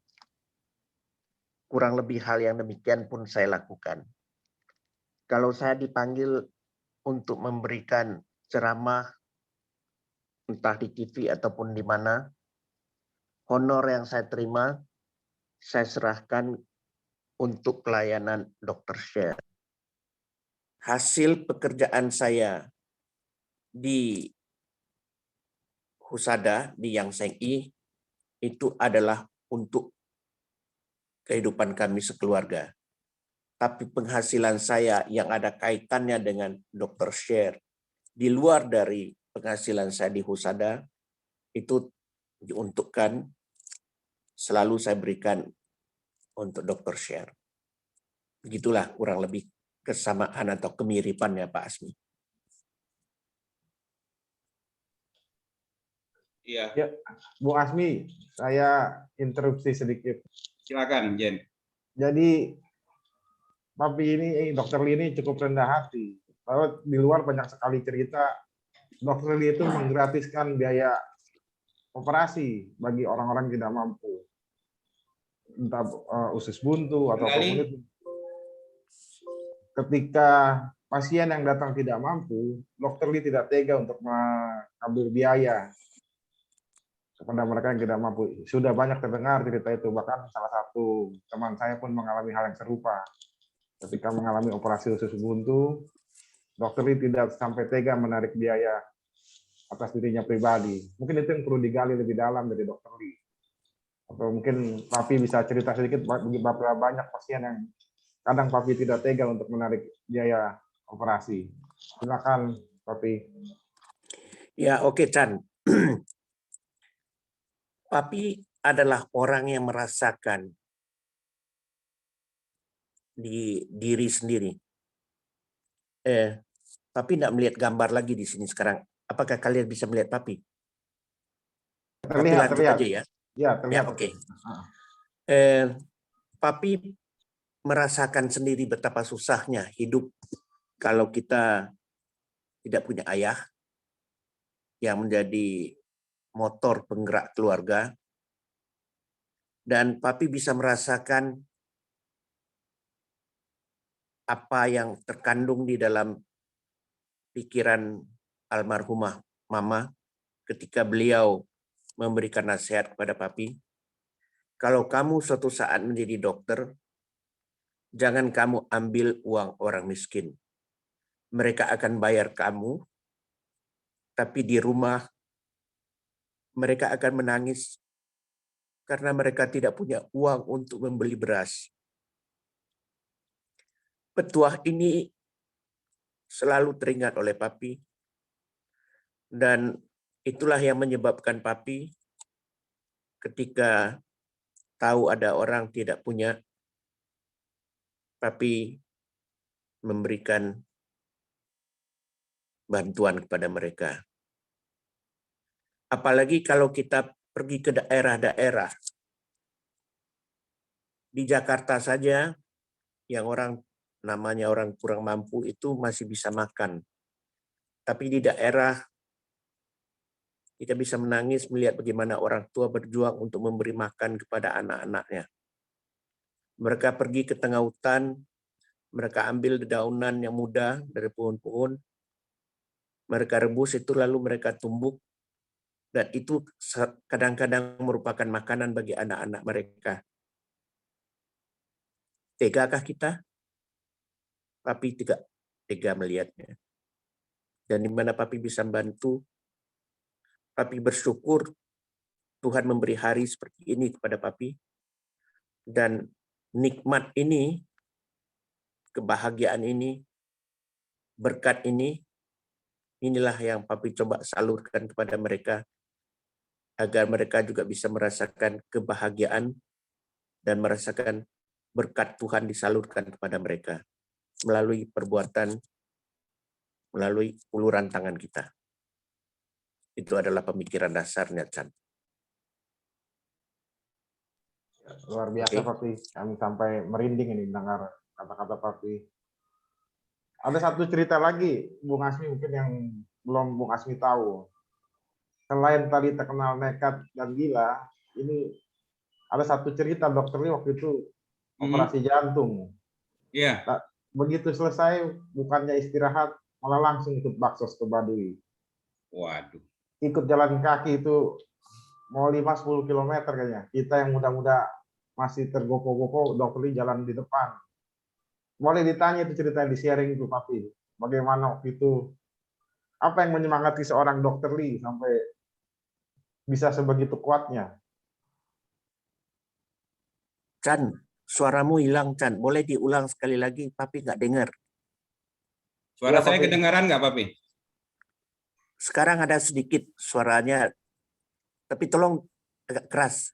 Kurang lebih hal yang demikian pun saya lakukan. Kalau saya dipanggil untuk memberikan ceramah, entah di TV ataupun di mana, honor yang saya terima, saya serahkan untuk pelayanan Dr. Share. Hasil pekerjaan saya di Husada, di Yang Seng-i, itu adalah untuk kehidupan kami sekeluarga. Tapi penghasilan saya yang ada kaitannya dengan Dr. Share, di luar dari penghasilan saya di Husada, itu diuntukkan, selalu saya berikan untuk Dr. Share. Begitulah kurang lebih kesamaan atau kemiripannya Pak Asmi. Iya. Ya, Bu Asmi, saya interupsi sedikit. Silakan, Jen. Jadi, Papi ini, Dokter Lee ini cukup rendah hati. Lalu di luar banyak sekali cerita, Dokter Lee itu menggratiskan biaya operasi bagi orang-orang yang tidak mampu. Entah usus buntu atau apapun itu. Ketika pasien yang datang tidak mampu, Dokter Lee tidak tega untuk mengambil biaya kepada mereka yang tidak mampu. Sudah banyak terdengar cerita itu, bahkan salah satu teman saya pun mengalami hal yang serupa. Ketika mengalami operasi usus buntu, Dokter Lee tidak sampai tega menarik biaya atas dirinya pribadi. Mungkin itu yang perlu digali lebih dalam dari Dokter Lee. Atau mungkin Papi bisa cerita sedikit berapa banyak pasien yang kadang Papi tidak tega untuk menarik biaya operasi. Silakan Papi. Ya, oke, Chan. Papi adalah orang yang merasakan di diri sendiri. Papi tidak melihat gambar lagi di sini sekarang. Apakah kalian bisa melihat Papi? Papi lanjut aja ya. Ya, terlihat. Ya, oke. Papi merasakan sendiri betapa susahnya hidup kalau kita tidak punya ayah yang menjadi motor penggerak keluarga. Dan Papi bisa merasakan apa yang terkandung di dalam pikiran almarhumah Mama ketika beliau memberikan nasihat kepada Papi. Kalau kamu suatu saat menjadi dokter, jangan kamu ambil uang orang miskin. Mereka akan bayar kamu, tapi di rumah mereka akan menangis karena mereka tidak punya uang untuk membeli beras. Petuah ini selalu teringat oleh Papi, dan itulah yang menyebabkan Papi ketika tahu ada orang tidak punya, Papi memberikan bantuan kepada mereka. Apalagi kalau kita pergi ke daerah-daerah. Di Jakarta saja, yang namanya orang kurang mampu itu masih bisa makan. Tapi di daerah, kita bisa menangis melihat bagaimana orang tua berjuang untuk memberi makan kepada anak-anaknya. Mereka pergi ke tengah hutan, mereka ambil dedaunan yang muda dari pohon-pohon, mereka rebus itu lalu mereka tumbuk, dan itu kadang-kadang merupakan makanan bagi anak-anak mereka. Tegakah kita? Papi tidak tega melihatnya. Dan di mana Papi bisa membantu, Papi bersyukur Tuhan memberi hari seperti ini kepada Papi. Dan nikmat ini, kebahagiaan ini, berkat ini, inilah yang Papi coba salurkan kepada mereka, agar mereka juga bisa merasakan kebahagiaan dan merasakan berkat Tuhan disalurkan kepada mereka melalui perbuatan, melalui uluran tangan kita. Itu adalah pemikiran dasarnya, Chan. Luar biasa, Papi. Kami sampai merinding ini mendengar kata-kata Papi. Ada satu cerita lagi, Bung Asmi mungkin yang belum Bung Asmi tahu. Selain tadi terkenal nekat dan gila, ini ada satu cerita dokter ini waktu itu operasi jantung. Iya. Nah, begitu selesai, bukannya istirahat, malah langsung ikut baksos ke Baduy. Waduh. Ikut jalan kaki itu mau 5-10 km kayaknya. Kita yang muda-muda masih tergopoh-gopoh, dokter ini jalan di depan. Boleh ditanya itu cerita di sharing itu, Papi. Bagaimana waktu itu, apa yang menyemangati seorang dokter Lee sampai bisa sebegitu kuatnya? Chan, suaramu hilang, Chan. Boleh diulang sekali lagi? Papi nggak dengar. Suara Ya, saya Papi. kedengaran nggak, Papi? Sekarang ada sedikit suaranya, tapi tolong agak keras.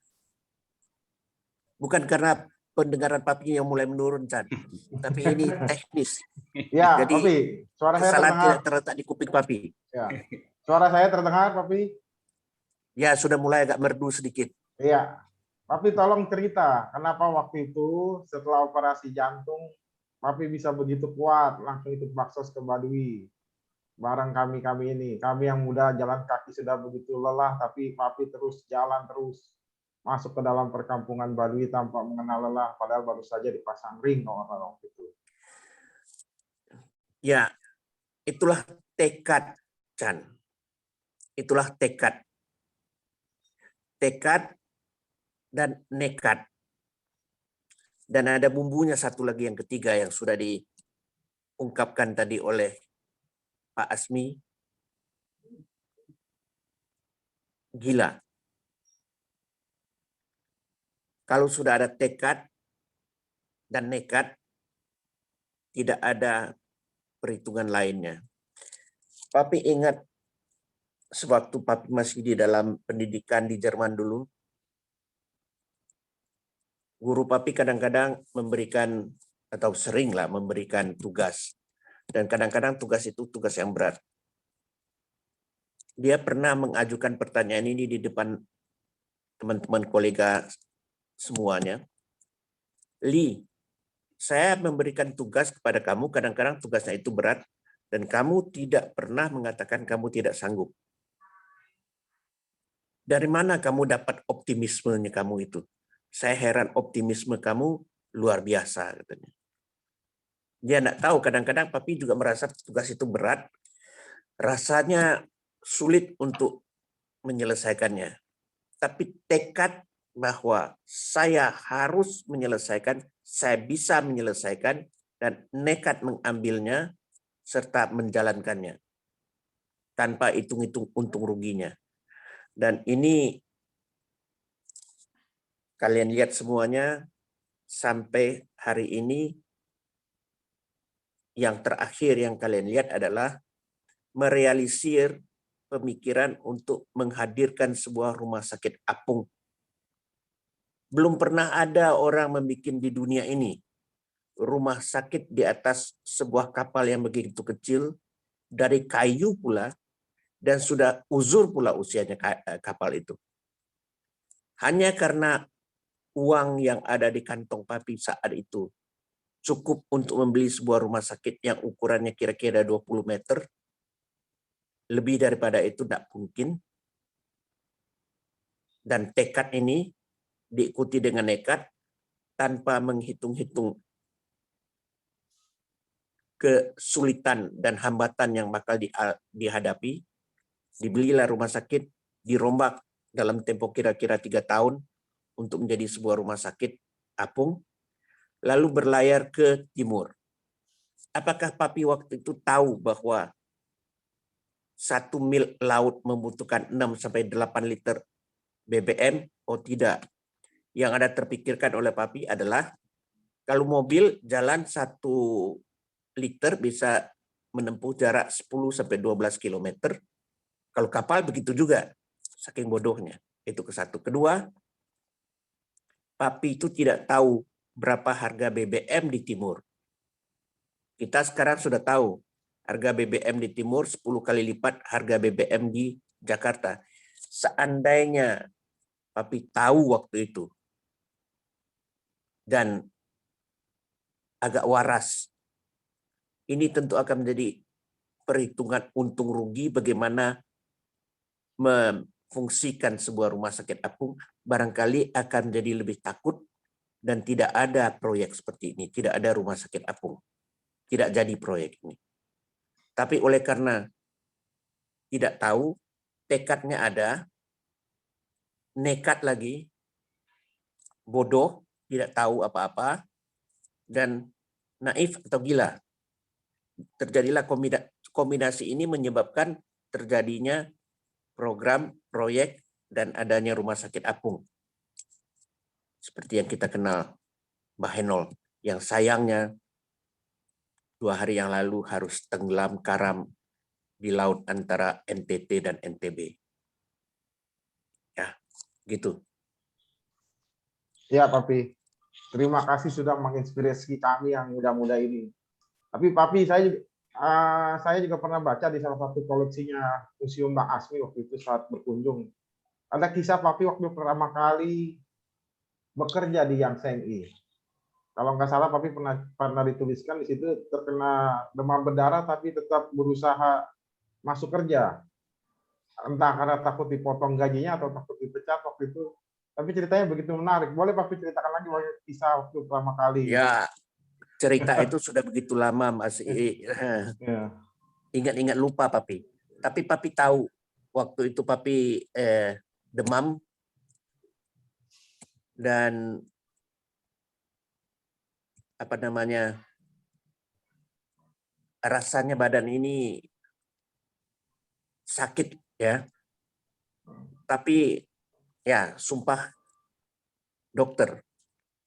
Bukan karena pendengaran Papi yang mulai menurun, Chan. Tapi ini teknis. Ya, Jadi, Papi. Suara saya kesalahan terdengar. tidak terletak di kuping Papi. Ya. Suara saya terdengar, Papi? Ya, sudah mulai agak merdu sedikit. Iya. Papi tolong cerita, kenapa waktu itu setelah operasi jantung, Papi bisa begitu kuat, langsung ikut baksos ke Baduy. Bareng kami ini. Kami yang muda jalan kaki sudah begitu lelah, tapi Papi terus jalan terus. Masuk ke dalam perkampungan Baduy tanpa mengenal lelah, padahal baru saja dipasang ring orang-orang itu. Ya, itulah tekad, Chan. Itulah tekad. Tekad dan nekat. Dan ada bumbunya satu lagi yang ketiga yang sudah diungkapkan tadi oleh Pak Asmi. Gila. Kalau sudah ada tekad dan nekat, tidak ada perhitungan lainnya. Papi ingat sewaktu Papi masih di dalam pendidikan di Jerman dulu, guru Papi kadang-kadang memberikan atau seringlah memberikan tugas. Dan kadang-kadang tugas itu tugas yang berat. Dia pernah mengajukan pertanyaan ini di depan teman-teman kolega semuanya. Lee, saya memberikan tugas kepada kamu, kadang-kadang tugasnya itu berat, dan kamu tidak pernah mengatakan kamu tidak sanggup. Dari mana kamu dapat optimismenya kamu itu? Saya heran, optimisme kamu luar biasa, katanya. Dia tidak tahu, kadang-kadang papi juga merasa tugas itu berat, rasanya sulit untuk menyelesaikannya. Tapi tekad bahwa saya harus menyelesaikan, saya bisa menyelesaikan, dan nekat mengambilnya serta menjalankannya tanpa hitung-hitung untung ruginya. Dan ini kalian lihat semuanya sampai hari ini, yang terakhir yang kalian lihat adalah merealisir pemikiran untuk menghadirkan sebuah rumah sakit apung. Belum pernah ada orang membuat di dunia ini rumah sakit di atas sebuah kapal yang begitu kecil, dari kayu pula, dan sudah uzur pula usianya kapal itu. Hanya karena uang yang ada di kantong papi saat itu cukup untuk membeli sebuah rumah sakit yang ukurannya kira-kira 20 meter, lebih daripada itu tidak mungkin. Dan tekad ini diikuti dengan nekat tanpa menghitung-hitung kesulitan dan hambatan yang bakal dihadapi. Dibelilah rumah sakit, dirombak dalam tempo kira-kira 3 tahun untuk menjadi sebuah rumah sakit apung, lalu berlayar ke timur. Apakah papi waktu itu tahu bahwa 1 mil laut membutuhkan 6-8 liter BBM? Oh tidak. Yang ada terpikirkan oleh papi adalah kalau mobil jalan 1 liter bisa menempuh jarak 10-12 km. Kalau kapal begitu juga. Saking bodohnya. Itu ke satu. Kedua, papi itu tidak tahu berapa harga BBM di timur. Kita sekarang sudah tahu harga BBM di timur 10 kali lipat harga BBM di Jakarta. Seandainya papi tahu waktu itu dan agak waras, ini tentu akan menjadi perhitungan untung rugi bagaimana memfungsikan sebuah rumah sakit apung, barangkali akan jadi lebih takut dan tidak ada proyek seperti ini, tidak ada rumah sakit apung, tidak jadi proyek ini. Tapi oleh karena tidak tahu, tekadnya ada, nekat lagi, bodoh, tidak tahu apa-apa, dan naif atau gila. Terjadilah kombinasi ini menyebabkan terjadinya program, proyek, dan adanya rumah sakit apung. Seperti yang kita kenal, Bahenol, yang sayangnya 2 hari yang lalu harus tenggelam karam di laut antara NTT dan NTB. Ya, gitu. Ya, Papi. Terima kasih sudah menginspirasi kami yang muda-muda ini. Tapi Papi, saya juga pernah baca di salah satu koleksinya Museum Mbak Asmi waktu itu saat berkunjung. Ada kisah Papi waktu pertama kali bekerja di Yang Seng-i. Kalau nggak salah Papi pernah dituliskan di situ terkena demam berdarah tapi tetap berusaha masuk kerja. Entah karena takut dipotong gajinya atau takut dipecat waktu itu. Tapi ceritanya begitu menarik. Boleh Papi ceritakan lagi kisah waktu pertama kali? Ya, cerita itu sudah begitu lama, Mas. Ingat-ingat lupa, Papi. Tapi Papi tahu waktu itu Papi demam dan rasanya badan ini sakit ya. Tapi ya sumpah dokter,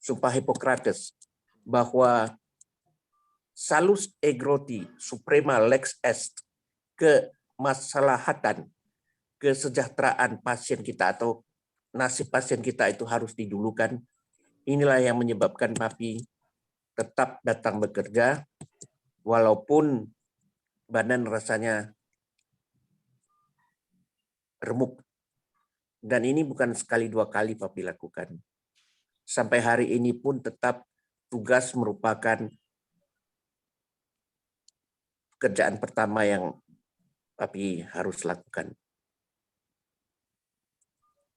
sumpah Hippocrates bahwa salus egroti suprema lex est, kemaslahatan, kesejahteraan pasien kita atau nasib pasien kita itu harus didulukan. Inilah yang menyebabkan Papi tetap datang bekerja walaupun badan rasanya remuk. Dan ini bukan sekali 2 kali Papi lakukan. Sampai hari ini pun tetap tugas merupakan pekerjaan pertama yang Papi harus lakukan.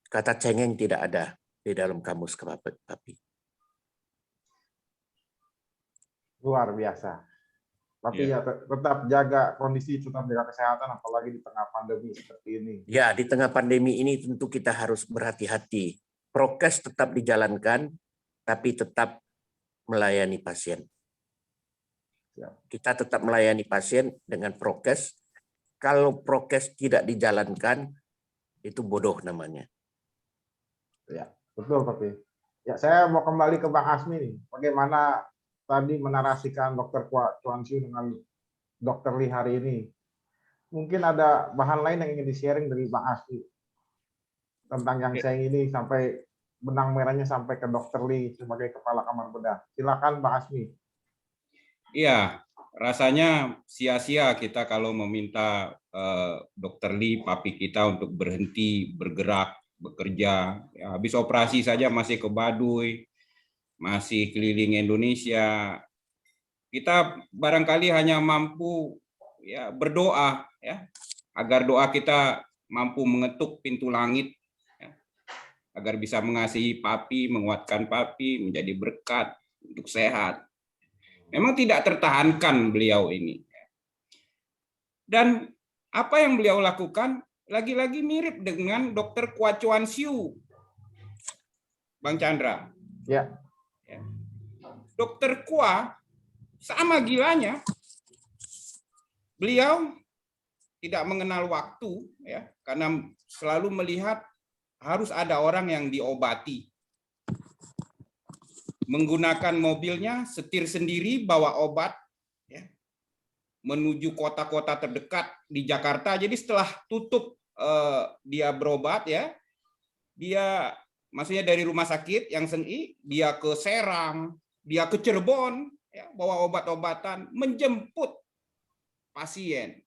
Kata cengeng tidak ada di dalam kamus Papi. Luar biasa. Tapi Ya. ya tetap jaga kondisi, tetap jaga kesehatan, apalagi di tengah pandemi seperti ini. Ya, di tengah pandemi ini tentu kita harus berhati-hati. Prokes tetap dijalankan, tapi tetap melayani pasien. Kita tetap melayani pasien dengan prokes. Kalau prokes tidak dijalankan, itu bodoh namanya. Ya, betul Papi. Ya, saya mau kembali ke Bang Asmi nih. Bagaimana tadi menarasikan Dr. Chuan Xiu dengan Dr. Lee hari ini. Mungkin ada bahan lain yang ingin di-sharing dari Bang Asmi tentang yang saya ini sampai benang merahnya sampai ke Dr. Lee sebagai kepala kamar bedah. Silakan Bang Asmi. Iya, rasanya sia-sia kita kalau meminta Dr. Lee, papi kita untuk berhenti bergerak, bekerja. Ya, habis operasi saja masih ke Baduy, masih keliling Indonesia. Kita barangkali hanya mampu ya berdoa ya agar doa kita mampu mengetuk pintu langit ya, agar bisa mengasihi papi, menguatkan papi, menjadi berkat untuk sehat. Memang tidak tertahankan beliau ini. Dan apa yang beliau lakukan lagi-lagi mirip dengan Dr. Chuan Xiu, Bang Chandra. Ya. Dr. Kwa sama gilanya. Beliau tidak mengenal waktu, ya, karena selalu melihat harus ada orang yang diobati. Menggunakan mobilnya, setir sendiri, bawa obat, ya, menuju kota-kota terdekat di Jakarta. Jadi setelah tutup dia berobat, ya, dia maksudnya dari rumah sakit yang Seni, dia ke Serang, dia ke Cirebon, ya, bawa obat-obatan, menjemput pasien.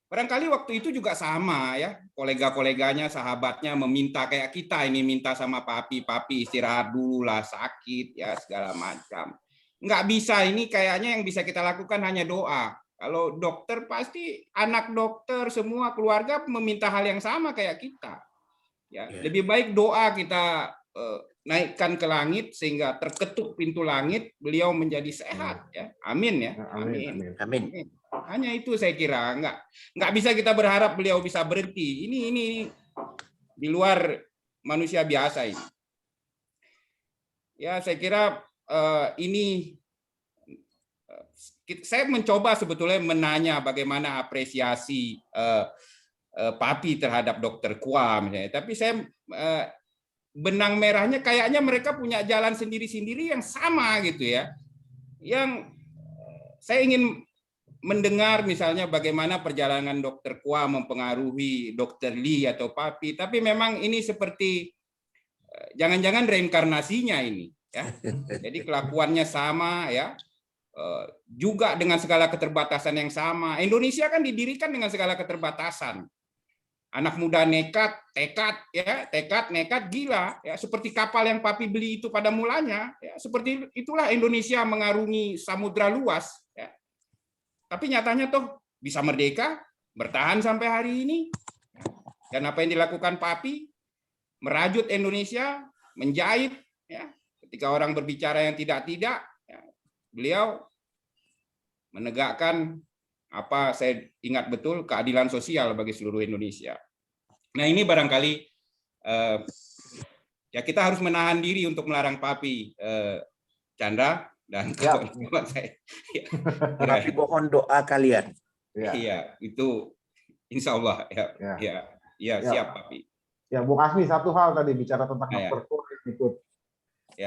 Barangkali waktu itu juga sama ya, kolega-koleganya, sahabatnya meminta kayak kita ini, minta sama papi istirahat dulu lah, sakit ya segala macam. Nggak bisa, ini kayaknya yang bisa kita lakukan hanya doa. Kalau dokter pasti anak dokter semua keluarga meminta hal yang sama kayak kita. Ya, lebih baik doa kita naikkan ke langit sehingga terketuk pintu langit, beliau menjadi sehat ya. Amin ya. Amin. Amin. Hanya itu saya kira, nggak bisa kita berharap beliau bisa berhenti. Ini di luar manusia biasa ini. Ya saya kira ini saya mencoba sebetulnya menanya bagaimana apresiasi papi terhadap Dr. Kwa misalnya. Tapi saya benang merahnya kayaknya mereka punya jalan sendiri-sendiri yang sama gitu ya. Yang saya ingin mendengar misalnya bagaimana perjalanan Dr. Kwa mempengaruhi Dr. Lee atau papi, tapi memang ini seperti jangan-jangan reinkarnasinya ini ya. Jadi kelakuannya sama ya. Juga dengan segala keterbatasan yang sama. Indonesia kan didirikan dengan segala keterbatasan. Anak muda nekat, tekad, nekat, gila ya, seperti kapal yang papi beli itu pada mulanya ya, seperti itulah Indonesia mengarungi samudra luas ya. Tapi nyatanya toh bisa merdeka, bertahan sampai hari ini. Dan apa yang dilakukan papi, merajut Indonesia, menjahit. Ya. Ketika orang berbicara yang tidak-tidak, ya, beliau menegakkan apa saya ingat betul keadilan sosial bagi seluruh Indonesia. Nah ini barangkali ya kita harus menahan diri untuk melarang papi, Chandra. Dan kawan-kawan saya, tapi mohon doa kalian. Iya, itu insya Allah ya, siap papi. Ya, Bung Asmi, satu hal tadi bicara tentang Dr. Kwa ikut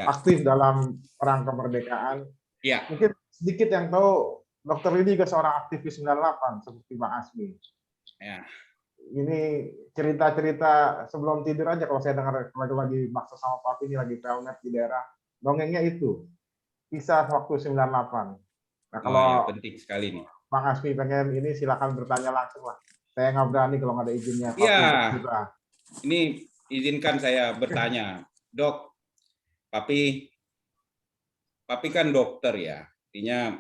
aktif dalam perang kemerdekaan. Ya. Mungkin sedikit yang tahu Dr. Lee juga seorang aktivis 98 seperti Bang Asmi. Ya. Ini cerita-cerita sebelum tidur aja kalau saya dengar lagi maksa sama papi ini lagi pelnet di daerah, dongengnya itu. Kisah waktu 98. Nah, kalau penting sekali nih. Bang Asmi pengen ini silakan bertanya langsung lah. Saya nggak berani kalau nggak ada izinnya. Iya. Ini izinkan saya bertanya, Dok. Papi Papi kan dokter ya, artinya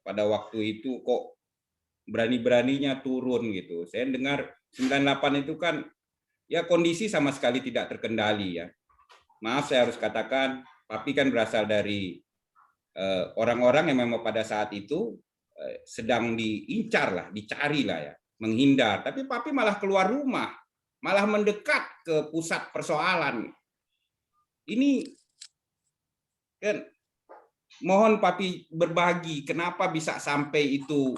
pada waktu itu kok berani-beraninya turun gitu. Saya dengar 98 itu kan ya kondisi sama sekali tidak terkendali ya. Maaf saya harus katakan, Papi kan berasal dari orang-orang yang memang pada saat itu sedang diincar lah, dicari lah ya, menghindar. Tapi Papi malah keluar rumah, malah mendekat ke pusat persoalan. Ini kan mohon Papi berbagi, kenapa bisa sampai itu?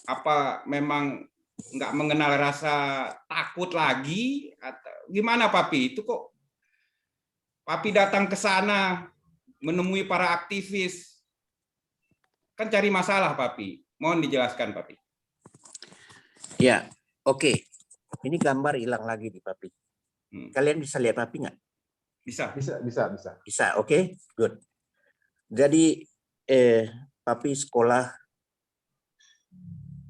Apa memang nggak mengenal rasa takut lagi? Atau gimana Papi? Itu kok Papi datang ke sana menemui para aktivis, kan cari masalah Papi. Mohon dijelaskan Papi. Ya, oke. Ini gambar hilang lagi di Papi. Kalian bisa lihat Papi nggak? Bisa. Bisa, oke, good. Jadi Papi sekolah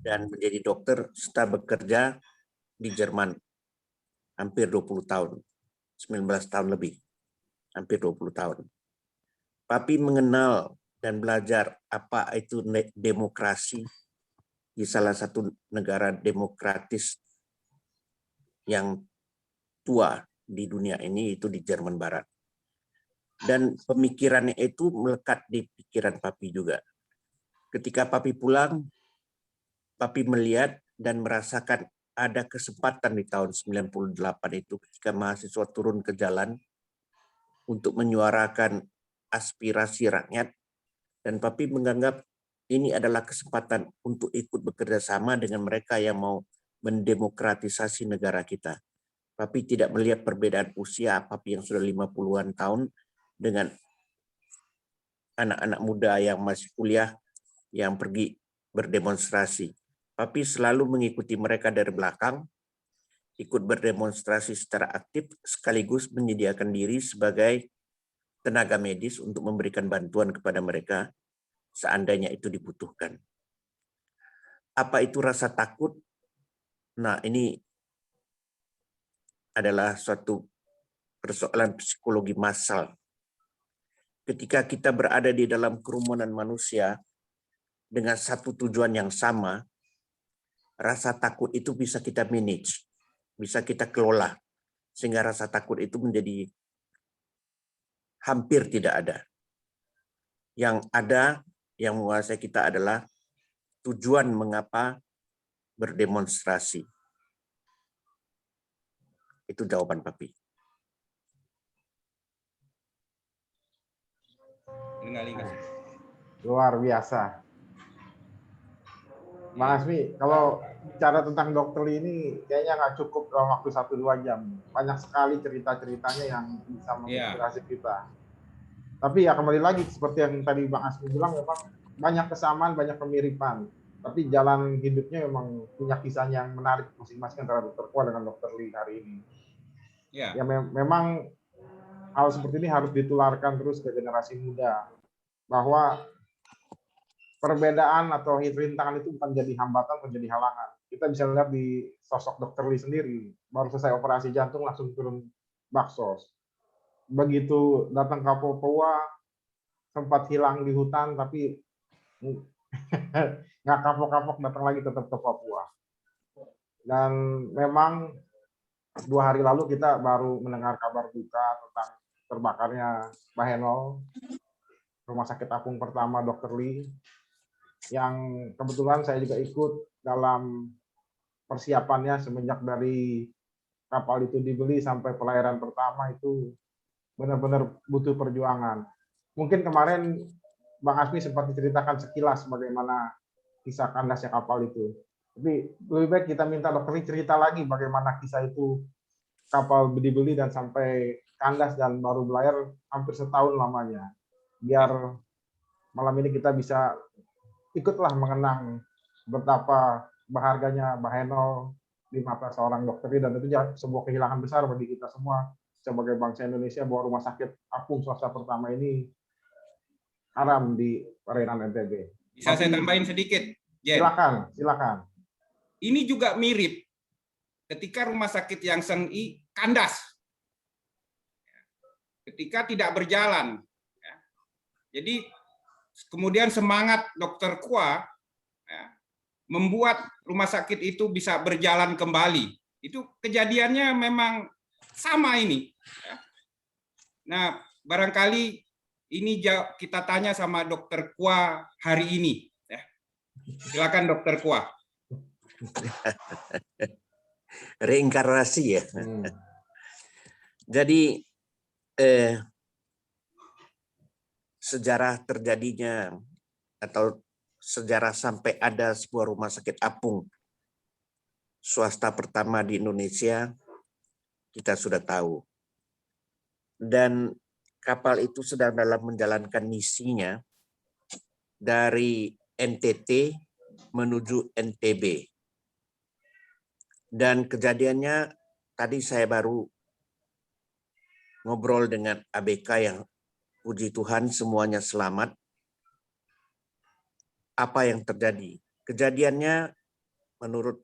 dan menjadi dokter setelah bekerja di Jerman hampir 20 tahun, 19 tahun lebih, hampir 20 tahun. Papi mengenal dan belajar apa itu demokrasi di salah satu negara demokratis yang tua di dunia ini, itu di Jerman Barat. Dan pemikirannya itu melekat di pikiran Papi juga. Ketika Papi pulang, Papi melihat dan merasakan ada kesempatan di tahun 98 itu ketika mahasiswa turun ke jalan untuk menyuarakan aspirasi rakyat, dan Papi menganggap ini adalah kesempatan untuk ikut bekerja sama dengan mereka yang mau mendemokratisasi negara kita. Papi tidak melihat perbedaan usia Papi yang sudah 50-an tahun dengan anak-anak muda yang masih kuliah yang pergi berdemonstrasi. Papi selalu mengikuti mereka dari belakang, ikut berdemonstrasi secara aktif, sekaligus menyediakan diri sebagai tenaga medis untuk memberikan bantuan kepada mereka seandainya itu dibutuhkan. Apa itu rasa takut? Nah, ini adalah suatu persoalan psikologi massal. Ketika kita berada di dalam kerumunan manusia dengan satu tujuan yang sama, rasa takut itu bisa kita manage, bisa kita kelola, sehingga rasa takut itu menjadi hampir tidak ada. Yang ada, yang menguasai kita adalah tujuan mengapa berdemonstrasi. Itu jawaban Papi. Luar biasa. Bang Asmi, kalau bicara tentang dokter ini kayaknya nggak cukup dalam waktu 1-2 jam. Banyak sekali cerita-ceritanya yang bisa menginspirasi kita. Tapi ya kembali lagi seperti yang tadi Bang Asmi bilang, memang banyak kesamaan, banyak kemiripan. Tapi jalan hidupnya memang punya kisahnya yang menarik masing-masing antara Dokter Kwa dengan Dokter Lee hari ini. Ya memang hal seperti ini harus ditularkan terus ke generasi muda, bahwa perbedaan atau rintangan itu bukan jadi hambatan, bukan jadi halangan. Kita bisa lihat di sosok Dokter Lee sendiri, baru selesai operasi jantung langsung turun baksos. Begitu datang ke Papua, sempat hilang di hutan, tapi nggak kapok-kapok datang lagi tetap ke Papua. Dan memang 2 hari lalu kita baru mendengar kabar duka tentang terbakarnya Bahenol, rumah sakit apung pertama Dokter Lee, yang kebetulan saya juga ikut dalam persiapannya semenjak dari kapal itu dibeli sampai pelayaran pertama. Itu benar-benar butuh perjuangan. Mungkin kemarin Bang Asmi sempat diceritakan sekilas bagaimana kisah kandasnya kapal itu. Tapi lebih baik kita minta Dokter Lee cerita lagi bagaimana kisah itu kapal dibeli dan sampai kandas dan baru belayar hampir setahun lamanya. Biar malam ini kita bisa ikutlah mengenang betapa berharganya Bahenol di mata seorang Dokter Lee, dan itu sebuah kehilangan besar bagi kita semua sebagai bangsa Indonesia, bahwa rumah sakit apung swasta pertama ini haram di perairan NTB. Bisa saya tambahin sedikit? Jen. Silakan. Ini juga mirip ketika rumah sakit yang Seng-I kandas. Ketika tidak berjalan. Jadi kemudian semangat Dr. Kua ya, membuat rumah sakit itu bisa berjalan kembali. Itu kejadiannya memang sama ini. Ya. Nah, barangkali ini kita tanya sama Dr. Kua hari ini. Ya. Silakan Dr. Kua. Reinkarnasi ya. Jadi sejarah terjadinya atau sejarah sampai ada sebuah rumah sakit apung swasta pertama di Indonesia kita sudah tahu. Dan kapal itu sedang dalam menjalankan misinya dari NTT menuju NTB. Dan kejadiannya tadi saya baru ngobrol dengan ABK yang puji Tuhan semuanya selamat. Apa yang terjadi? Kejadiannya menurut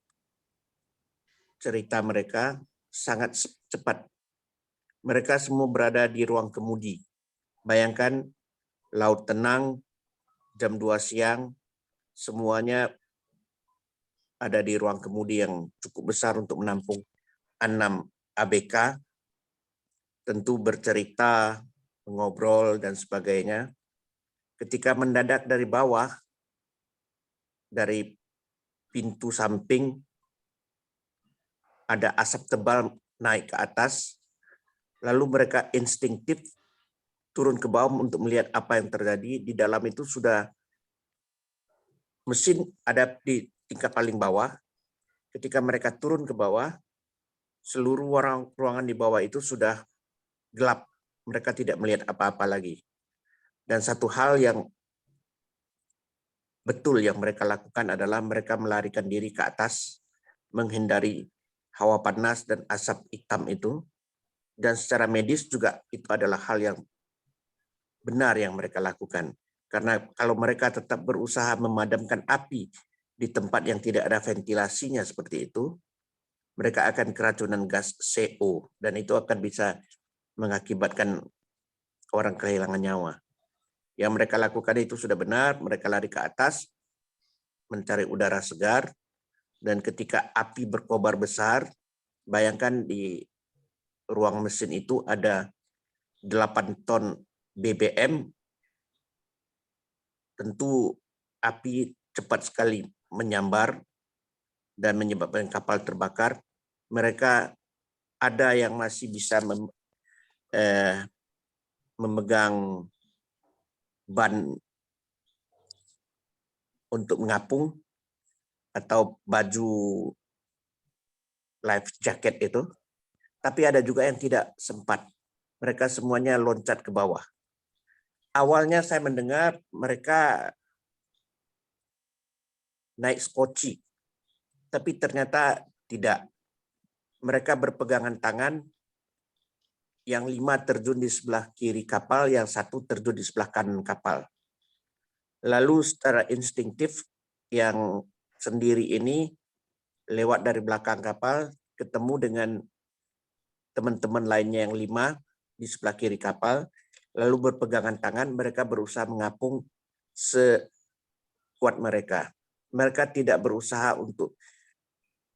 cerita mereka sangat cepat. Mereka semua berada di ruang kemudi. Bayangkan laut tenang, jam 2 siang, semuanya ada di ruang kemudi yang cukup besar untuk menampung 6 ABK, tentu bercerita, mengobrol, dan sebagainya. Ketika mendadak dari bawah, dari pintu samping, ada asap tebal naik ke atas, lalu mereka instinktif turun ke bawah untuk melihat apa yang terjadi. Di dalam itu sudah mesin ada di tingkat paling bawah. Ketika mereka turun ke bawah, seluruh ruangan di bawah itu sudah gelap. Mereka tidak melihat apa-apa lagi. Dan satu hal yang betul yang mereka lakukan adalah mereka melarikan diri ke atas, menghindari hawa panas dan asap hitam itu. Dan secara medis juga itu adalah hal yang benar yang mereka lakukan. Karena kalau mereka tetap berusaha memadamkan api di tempat yang tidak ada ventilasinya seperti itu, mereka akan keracunan gas CO dan itu akan bisa mengakibatkan orang kehilangan nyawa. Yang mereka lakukan itu sudah benar, mereka lari ke atas, mencari udara segar, dan ketika api berkobar besar, bayangkan di ruang mesin itu ada 8 ton BBM, tentu api cepat sekali menyambar dan menyebabkan kapal terbakar. Mereka ada yang masih bisa memegang ban untuk mengapung atau baju life jacket itu, tapi ada juga yang tidak sempat. Mereka semuanya loncat ke bawah. Awalnya saya mendengar mereka naik skoci, tapi ternyata tidak. Mereka berpegangan tangan, yang 5 terjun di sebelah kiri kapal, yang 1 terjun di sebelah kanan kapal. Lalu secara instinktif yang sendiri ini lewat dari belakang kapal, ketemu dengan teman-teman lainnya yang 5 di sebelah kiri kapal, lalu berpegangan tangan, mereka berusaha mengapung sekuat mereka. Mereka tidak berusaha untuk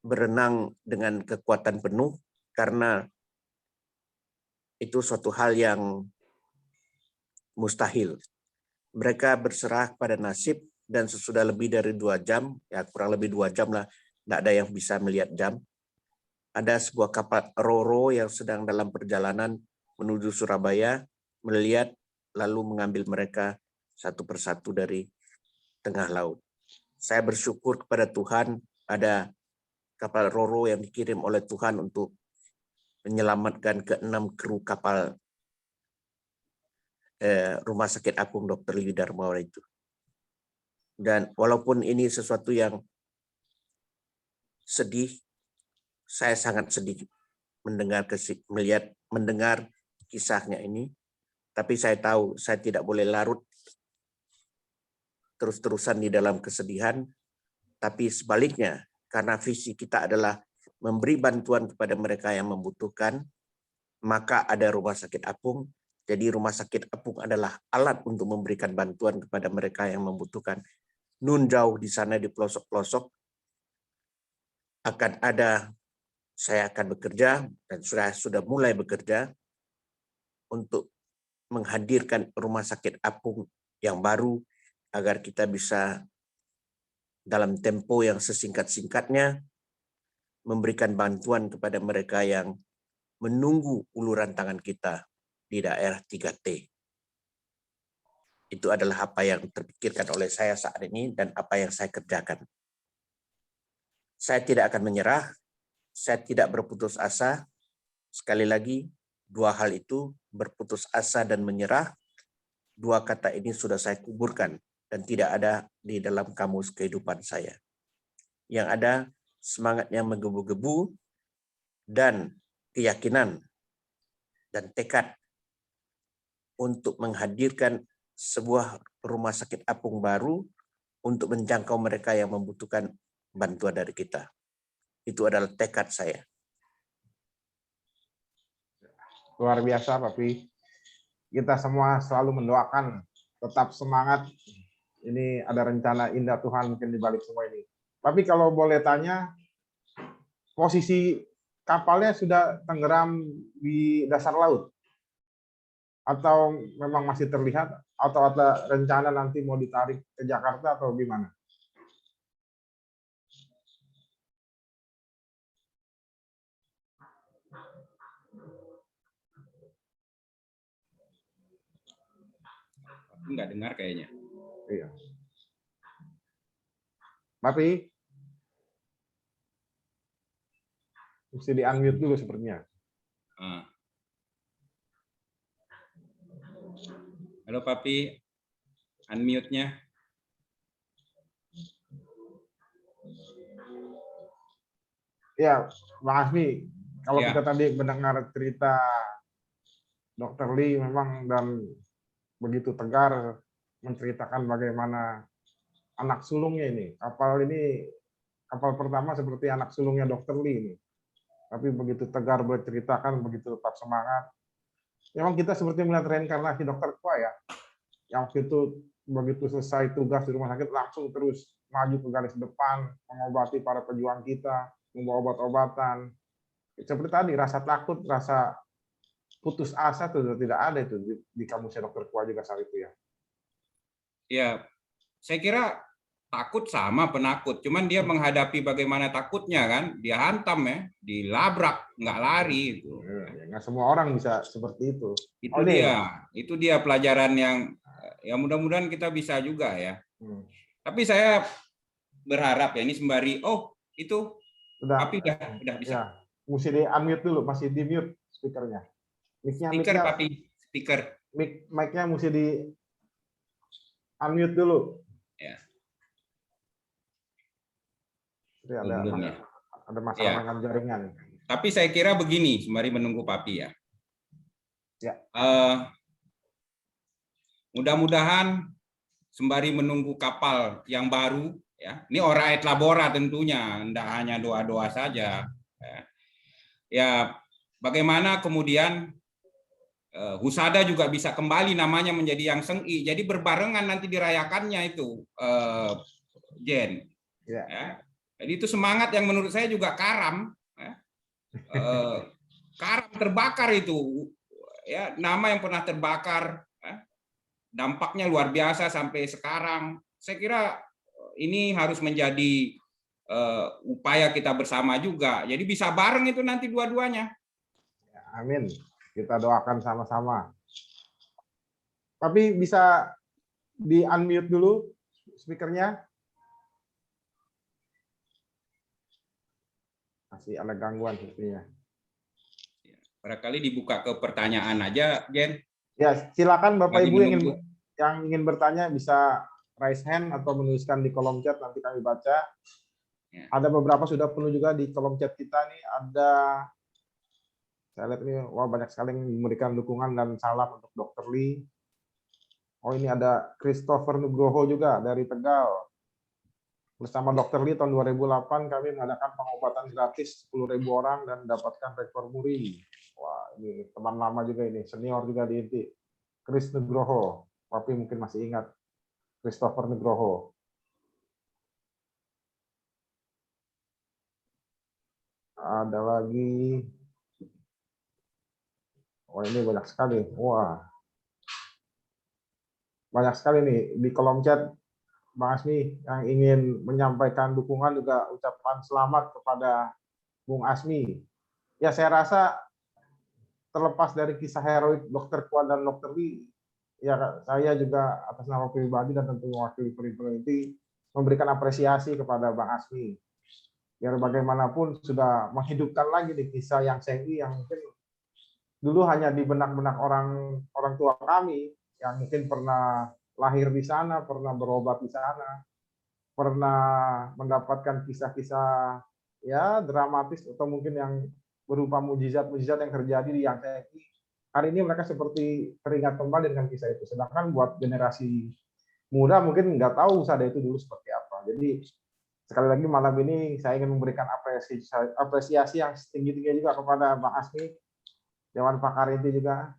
berenang dengan kekuatan penuh, karena itu suatu hal yang mustahil. Mereka berserah pada nasib, dan sesudah lebih dari 2 jam, ya kurang lebih 2 jam lah, tidak ada yang bisa melihat jam. Ada sebuah kapal Roro yang sedang dalam perjalanan menuju Surabaya, melihat lalu mengambil mereka satu persatu dari tengah laut. Saya bersyukur kepada Tuhan ada kapal Roro yang dikirim oleh Tuhan untuk menyelamatkan ke-6 kru kapal Rumah Sakit Apung Dr. Liwi Darmawan itu. Dan walaupun ini sesuatu yang sedih, saya sangat sedih mendengar kisahnya ini. Tapi saya tahu saya tidak boleh larut terus-terusan di dalam kesedihan. Tapi sebaliknya, karena visi kita adalah memberi bantuan kepada mereka yang membutuhkan, maka ada Rumah Sakit Apung Jadi rumah sakit apung adalah alat untuk memberikan bantuan kepada mereka yang membutuhkan. Nun jauh di sana di pelosok-pelosok saya akan bekerja dan sudah mulai bekerja untuk menghadirkan rumah sakit apung yang baru agar kita bisa dalam tempo yang sesingkat-singkatnya memberikan bantuan kepada mereka yang menunggu uluran tangan kita di daerah 3T. Itu adalah apa yang terpikirkan oleh saya saat ini dan apa yang saya kerjakan. Saya tidak akan menyerah, saya tidak berputus asa. Sekali lagi, dua hal itu, berputus asa dan menyerah, dua kata ini sudah saya kuburkan dan tidak ada di dalam kamus kehidupan saya. Yang ada semangat yang menggebu-gebu dan keyakinan dan tekad untuk menghadirkan sebuah rumah sakit apung baru untuk menjangkau mereka yang membutuhkan bantuan dari kita. Itu adalah tekad saya. Luar biasa, Pak Pi. Kita semua selalu mendoakan tetap semangat. Ini ada rencana indah Tuhan mungkin di balik semua ini. Tapi kalau boleh tanya, posisi kapalnya sudah tenggelam di dasar laut? Atau memang masih terlihat? Atau ada rencana nanti mau ditarik ke Jakarta atau gimana? Nggak dengar kayaknya. Iya. Tapi mesti di-unmute dulu sepertinya. Halo Papi, unmute-nya. Ya, Bang Asmi, kalau Ya. kita tadi mendengar cerita Dr. Lee memang dan begitu tegar menceritakan bagaimana anak sulungnya ini. Kapal pertama seperti anak sulungnya Dr. Lee ini. Tapi begitu tegar berceritakan, begitu tetap semangat. Memang kita seperti melihat reinkarnasi Dr. Kwa ya. Yang waktu itu begitu selesai tugas di rumah sakit langsung terus maju ke garis depan, mengobati para pejuang kita, membawa obat-obatan. Seperti tadi, rasa takut, rasa putus asa itu tidak ada itu di kamusnya Dr. Kwa juga saat itu ya. Ya, saya kira takut sama penakut, cuman dia menghadapi bagaimana takutnya kan, dia hantam ya, dilabrak, nggak lari itu. Ya, nggak semua orang bisa seperti itu. Itu dia pelajaran yang ya mudah-mudahan kita bisa juga ya. Tapi saya berharap ya ini sembari itu Papi udah bisa. Ya, mesti di unmute dulu, masih di mute speakernya. Speaker Papi, speaker. Mic-nya mesti di unmute dulu. Ya. Ada masalah dengan jaringan. Tapi saya kira begini, sembari menunggu Papi ya. Ya. Mudah-mudahan sembari menunggu kapal yang baru, ya. Ini ora et labora tentunya, tidak hanya doa-doa saja. Ya, bagaimana kemudian Husada juga bisa kembali namanya menjadi Yang Seng-i. Jadi berbarengan nanti dirayakannya itu, Jen. Ya. Jadi itu semangat yang menurut saya juga karam. Ya. Karam terbakar itu, ya, nama yang pernah terbakar. Ya. Dampaknya luar biasa sampai sekarang. Saya kira ini harus menjadi upaya kita bersama juga. Jadi bisa bareng itu nanti dua-duanya. Amin. Kita doakan sama-sama. Tapi bisa di-unmute dulu speakernya. Masih ada gangguan sepertinya. Barangkali dibuka ke pertanyaan aja, Jen. Ya, silakan Bapak Ibu yang ingin bertanya bisa raise hand atau menuliskan di kolom chat, nanti kami baca. Ya. Ada beberapa sudah penuh juga di kolom chat kita nih. Saya lihat ini, wah banyak sekali yang memberikan dukungan dan salam untuk Dr. Lee. Oh ini ada Christopher Nugroho juga dari Tegal. Bersama Dr. Lee tahun 2008 kami mengadakan pengobatan gratis 10.000 orang dan mendapatkan rekor muri. Wah, ini teman lama juga ini, senior juga di INTI. Chris Nugroho, Papi mungkin masih ingat. Christopher Nugroho. Ada lagi. Oh, ini banyak sekali. Wah. Banyak sekali nih di kolom chat Bang Asmi yang ingin menyampaikan dukungan juga ucapan selamat kepada Bung Asmi. Ya saya rasa terlepas dari kisah heroik Dr. Kuan dan Dr. Lee, ya saya juga atas nama pribadi dan tentu mewakili Peripheral memberikan apresiasi kepada Bang Asmi. Biar bagaimanapun sudah menghidupkan lagi nih kisah yang Senggi yang mungkin dulu hanya di benak-benak orang tua kami yang mungkin pernah lahir di sana, pernah berobat di sana, pernah mendapatkan kisah-kisah ya dramatis atau mungkin yang berupa mujizat-mujizat yang terjadi di Yang Senggi. Hari ini mereka seperti teringat kembali dengan kisah itu. Sedangkan buat generasi muda mungkin nggak tahu Usada itu dulu seperti apa. Jadi sekali lagi malam ini saya ingin memberikan apresiasi yang setinggi-tingginya juga kepada Bang Asmi, Dewan Pakar INTI juga.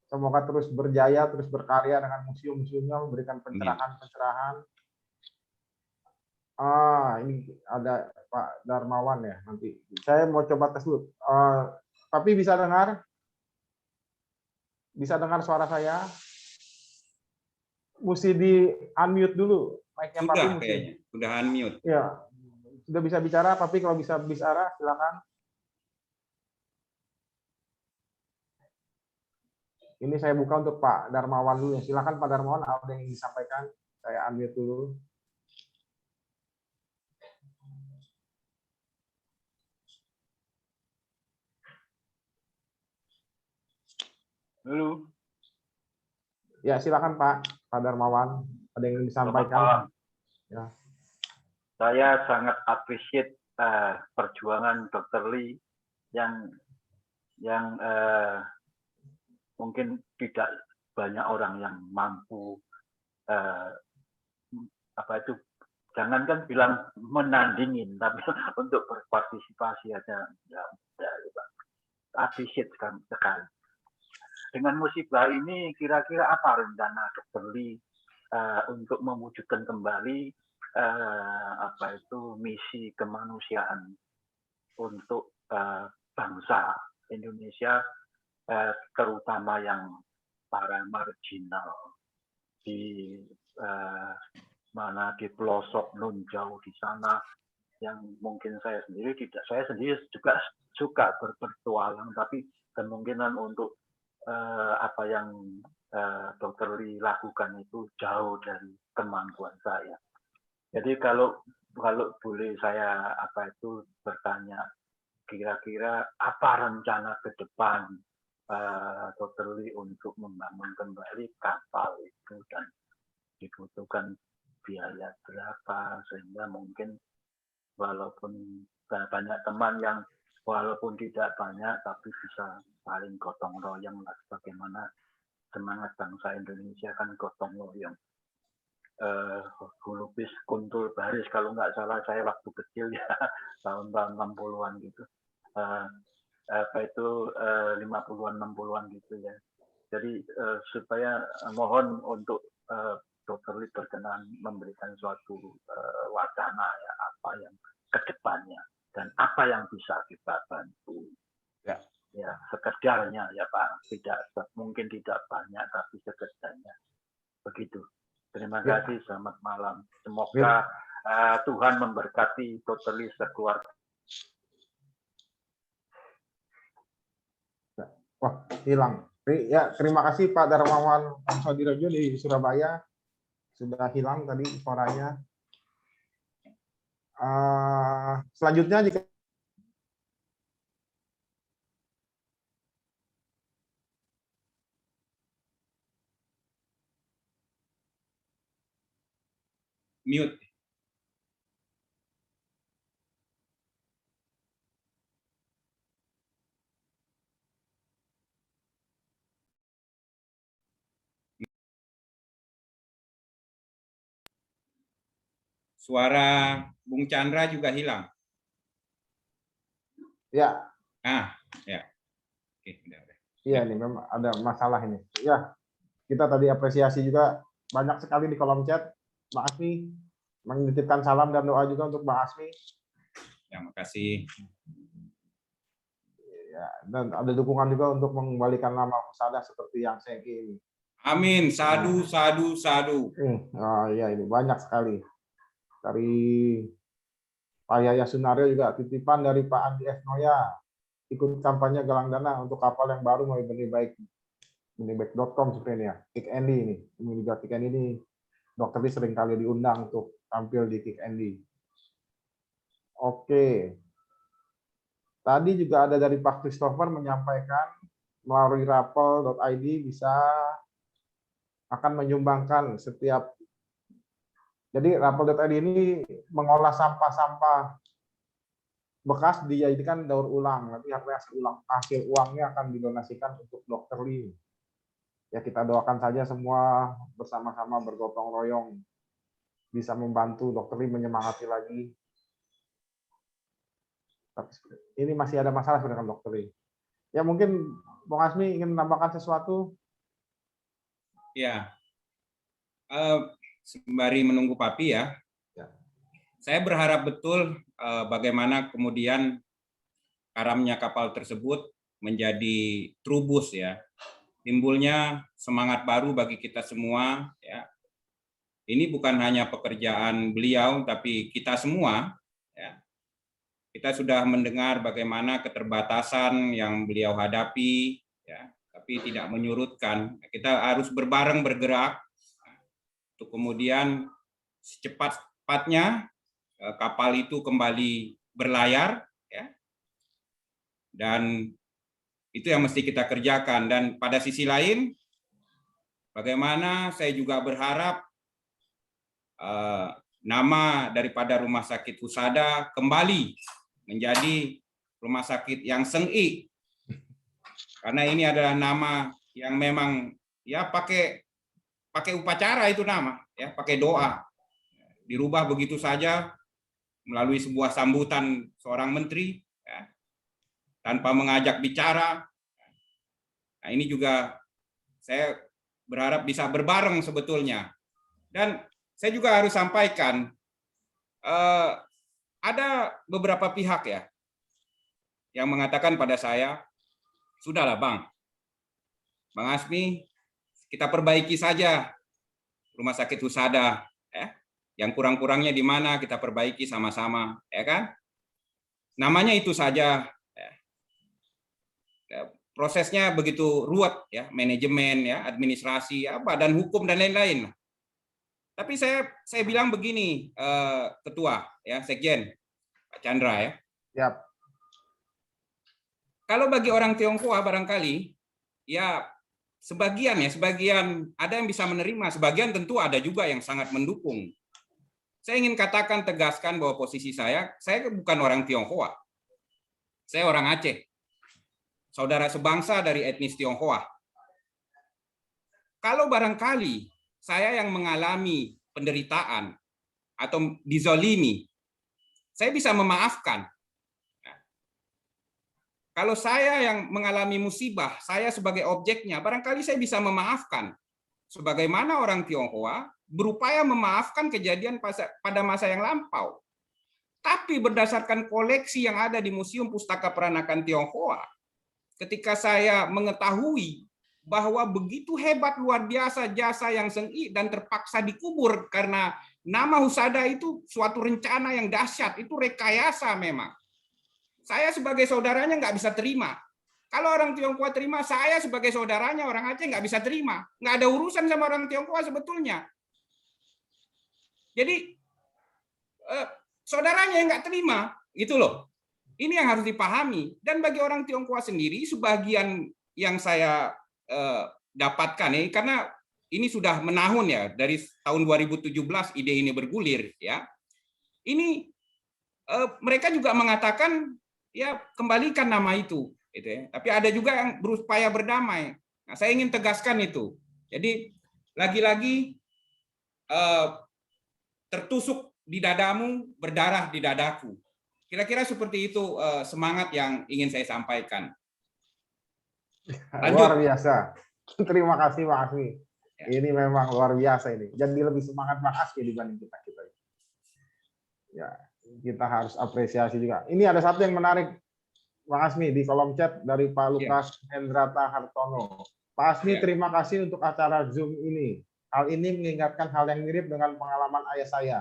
Semoga terus berjaya, terus berkarya dengan museum-museumnya, memberikan pencerahan-pencerahan. Ini ada Pak Darmawan ya nanti. Saya mau coba tes dulu. Tapi bisa dengar? Bisa dengar suara saya? Mesti di unmute dulu. Mic-nya Papi mesti. Kayaknya. Sudah unmute. Ya. Sudah bisa bicara, Papi kalau bisa bicara silakan. Ini saya buka untuk Pak Darmawan dulu. Silakan Pak Darmawan, ada yang ingin disampaikan. Saya unmute dulu. Halo. Ya, silakan Pak Darmawan. Ada yang ingin disampaikan? Ya. Saya sangat appreciate perjuangan Dr. Lee yang mungkin tidak banyak orang yang mampu jangankan bilang menandingin, tapi untuk berpartisipasi aja ya, appreciate sekali. Dengan musibah ini kira-kira apa rencana Dr. Lee untuk mewujudkan kembali misi kemanusiaan untuk bangsa Indonesia, terutama yang para marginal di mana di pelosok non jauh di sana, yang mungkin saya sendiri juga suka berpetualang, tapi kemungkinan untuk apa yang Dr. Lee lakukan itu jauh dari kemampuan saya. Jadi kalau boleh saya bertanya, kira-kira apa rencana ke depan Dr. Lee untuk membangun kembali kapal itu, dan dibutuhkan biaya berapa sehingga mungkin walaupun banyak teman yang walaupun tidak banyak tapi bisa saling gotong royong lah, bagaimana semangat bangsa Indonesia kan gotong royong. Hulubis kuntul baris kalau nggak salah saya waktu kecil ya tahun-tahun 60-an gitu, 50-an 60-an gitu ya. Jadi supaya mohon untuk Dr. Lee berkenan memberikan suatu wacana ya apa yang kedepannya dan apa yang bisa kita bantu. Ya sekedarnya ya Pak, mungkin tidak banyak tapi sekedarnya begitu. Terima kasih, selamat malam. Semoga Tuhan memberkati Dr. Lee sekeluarga. Wah, hilang. Ya, terima kasih Pak Darmawan Amsodirejo di Surabaya. Sudah hilang tadi suaranya. Selanjutnya jika Mute. Suara Bung Chandra juga hilang. ya. Ya. Oke. Udah. Iya, nih memang ada masalah ini. Ya, kita tadi apresiasi juga banyak sekali di kolom chat. Mbak Asmi menitipkan salam dan doa juga untuk Mbak Asmi. Ya, makasih. Ya, dan ada dukungan juga untuk mengembalikan nama Husada seperti yang saya ini. Amin. Sadu, sadu, sadu. Ya, ini banyak sekali. Dari Pak Yaya Sunario juga titipan dari Pak Andi F. Noya. Ikut kampanye galang dana untuk kapal yang baru mulai benihbaik.com seperti ini ya. Kick Andy ini. Ini juga Kick Andy ini dokter ini sering kali diundang untuk tampil di Kick Andy. Oke. Tadi juga ada dari Pak Christopher menyampaikan melalui rapel.id bisa akan menyumbangkan setiap. Jadi rapel.id ini mengolah sampah-sampah bekas dijadikan daur ulang. Nanti hasil uangnya akan didonasikan untuk Dr. Lee. Ya, kita doakan saja semua bersama-sama bergotong royong bisa membantu Dr. Lee menyemangati lagi. Tapi ini masih ada masalah dengan Dr. Lee. Ya, mungkin Bung Asmi ingin menambahkan sesuatu? Ya. Sembari menunggu Papi ya. Saya berharap betul bagaimana kemudian karamnya kapal tersebut menjadi trubus ya. Timbulnya semangat baru bagi kita semua ya. Ini bukan hanya pekerjaan beliau tapi kita semua ya. Kita sudah mendengar bagaimana keterbatasan yang beliau hadapi ya, tapi tidak menyurutkan. Kita harus berbareng bergerak untuk kemudian secepat-cepatnya kapal itu kembali berlayar ya. Dan itu yang mesti kita kerjakan. Dan pada sisi lain bagaimana saya juga berharap nama daripada Rumah Sakit Husada kembali menjadi rumah sakit yang seng'i. Karena ini adalah nama yang memang ya pakai upacara itu nama ya, pakai doa. Dirubah begitu saja melalui sebuah sambutan seorang menteri ya, tanpa mengajak bicara. Nah, ini juga saya berharap bisa berbareng sebetulnya. Dan saya juga harus sampaikan ada beberapa pihak ya yang mengatakan pada saya, sudahlah Bang Asmi, kita perbaiki saja Rumah Sakit Husada ya. Yang kurang-kurangnya di mana kita perbaiki sama-sama, ya kan? Namanya itu saja. Ya. Prosesnya begitu ruwet, ya, manajemen, ya, administrasi, apa dan hukum dan lain-lain. Tapi saya bilang begini, Ketua, ya, Sekjen, Pak Chandra, ya. Yap. Kalau bagi orang Tionghoa barangkali, ya sebagian ada yang bisa menerima, sebagian tentu ada juga yang sangat mendukung. Saya ingin tegaskan bahwa posisi saya bukan orang Tionghoa. Saya orang Aceh. Saudara sebangsa dari etnis Tionghoa. Kalau barangkali saya yang mengalami penderitaan atau dizolimi, saya bisa memaafkan. Kalau saya yang mengalami musibah, saya sebagai objeknya, barangkali saya bisa memaafkan. Sebagaimana orang Tionghoa berupaya memaafkan kejadian pada masa yang lampau. Tapi berdasarkan koleksi yang ada di Museum Pustaka Peranakan Tionghoa, ketika saya mengetahui bahwa begitu hebat luar biasa jasa yang seng'i dan terpaksa dikubur karena nama Husada itu suatu rencana yang dahsyat, itu rekayasa memang. Saya sebagai saudaranya nggak bisa terima. Kalau orang Tionghoa terima, saya sebagai saudaranya orang Aceh nggak bisa terima. Nggak ada urusan sama orang Tionghoa sebetulnya. Jadi saudaranya yang nggak terima, gitu loh. Ini yang harus dipahami. Dan bagi orang Tionghoa sendiri, sebagian yang saya dapatkan ini, karena ini sudah menahun ya, dari tahun 2017 ide ini bergulir ya. Ini mereka juga mengatakan ya kembalikan nama itu, gitu ya. Tapi ada juga yang berupaya berdamai. Nah, saya ingin tegaskan itu. Jadi lagi-lagi tertusuk di dadamu, berdarah di dadaku. Kira-kira seperti itu semangat yang ingin saya sampaikan. Lanjut. Luar biasa. Terima kasih Pak Asmi. Ya. Ini memang luar biasa ini. Jadi lebih semangat Pak Asmi dibanding kita. Ya, kita harus apresiasi juga. Ini ada satu yang menarik Pak Asmi di kolom chat dari Pak Lukas Hendrata Hartono. Pak Asmi, terima kasih untuk acara Zoom ini. Hal ini mengingatkan hal yang mirip dengan pengalaman ayah saya,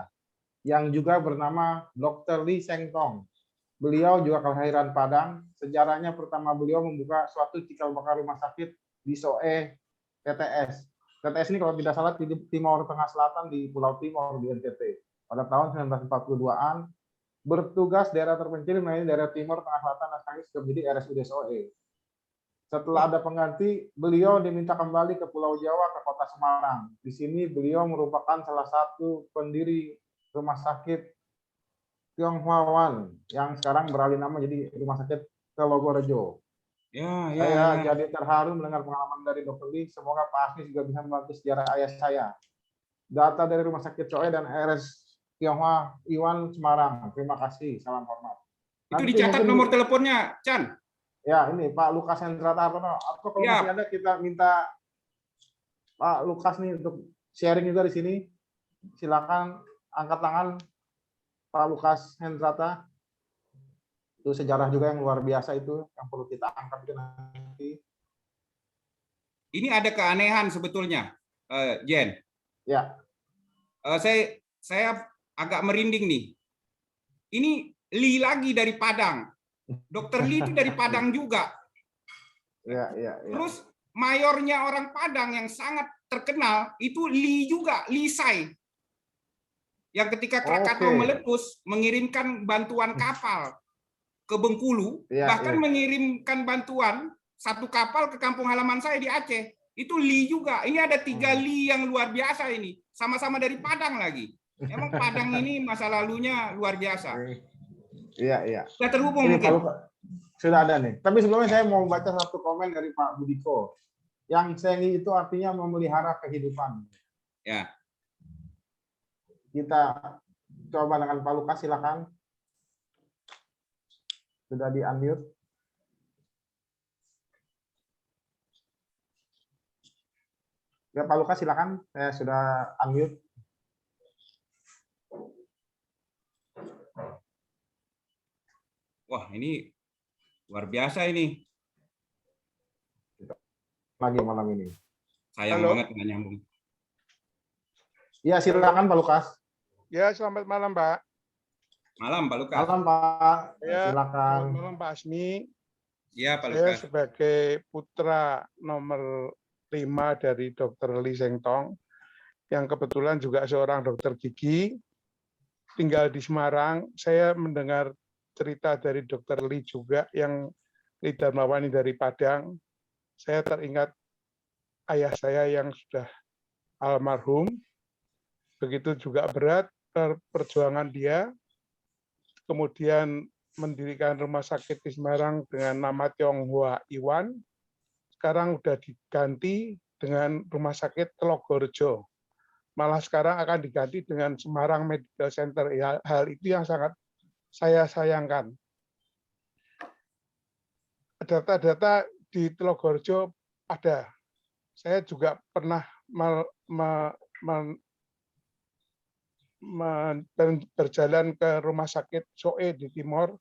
yang juga bernama Dr. Lee Seng Tong. Beliau juga kelahiran Padang. Sejarahnya pertama beliau membuka suatu cikal bakal rumah sakit di Soe TTS. TTS ini kalau tidak salah di Timur Tengah Selatan di Pulau Timor di NTT. Pada tahun 1942-an, bertugas daerah terpencil melayani daerah Timur Tengah Selatan dan sekarang sudah menjadi RSUD Soe. Setelah ada pengganti, beliau diminta kembali ke Pulau Jawa ke kota Semarang. Di sini beliau merupakan salah satu pendiri rumah sakit Tionghoa Wan yang sekarang beralih nama jadi Rumah Sakit Telogorejo. Saya jadi terharu mendengar pengalaman dari Dr. Lee. Semoga Pak Asmi juga bisa membantu sejarah ayah saya. Data dari Rumah Sakit Soe dan RS Tionghoa Iwan Semarang. Terima kasih. Salam hormat. Itu dicatat nomor teleponnya, Chan. Ya, ini Pak Lukas Hendrata Hartono. Atau kalau masih ada kita minta Pak Lukas nih untuk sharing juga di sini. Silakan angkat tangan Pak Lukas Hendrata. Itu sejarah juga yang luar biasa itu yang perlu kita angkat juga nanti. Ini ada keanehan sebetulnya, Jen. Ya. Saya agak merinding nih. Ini Lee lagi dari Padang. Dr. Lee itu dari Padang juga. Ya. Terus mayornya orang Padang yang sangat terkenal itu Lee juga, Lee Sai. Yang ketika Krakatau meletus mengirimkan bantuan kapal ke Bengkulu, bahkan mengirimkan bantuan satu kapal ke kampung halaman saya di Aceh. Itu Lee juga. Ini ada 3 Lee yang luar biasa ini. Sama-sama dari Padang lagi. Emang Padang ini masa lalunya luar biasa. Iya. Sudah terhubung ini mungkin. Sudah ada nih. Tapi sebelumnya saya mau baca satu komen dari Pak Budiko. Yang Sengi itu artinya memelihara kehidupan. Ya. Kita coba dengan Pak Lukas, silakan. Sudah di-unmute. Ya, Pak Lukas, silakan. Saya sudah unmute. Wah, ini luar biasa ini. Lagi malam ini. Sayang banget nggak nyambung. Ya, silakan Pak Lukas. Ya, selamat malam, Pak. Malam, Pak Lukas. Malam, Pak. Ya, silakan. selamat malam, Pak Asmi. Ya, Pak Saya Lukas. sebagai putra nomor 5 dari Dr. Lee Seng Tong, yang kebetulan juga seorang dokter gigi, tinggal di Semarang. Saya mendengar cerita dari Dr. Lee juga, yang Lee Darmawani dari Padang. Saya teringat ayah saya yang sudah almarhum. Begitu juga berat perjuangan dia, kemudian mendirikan rumah sakit di Semarang dengan nama Tionghoa Iwan, sekarang sudah diganti dengan Rumah Sakit Telogorejo. Malah sekarang akan diganti dengan Semarang Medical Center. Hal itu yang sangat saya sayangkan. Data-data di Telogorejo ada. Saya juga pernah berjalan ke Rumah Sakit Soe di Timor,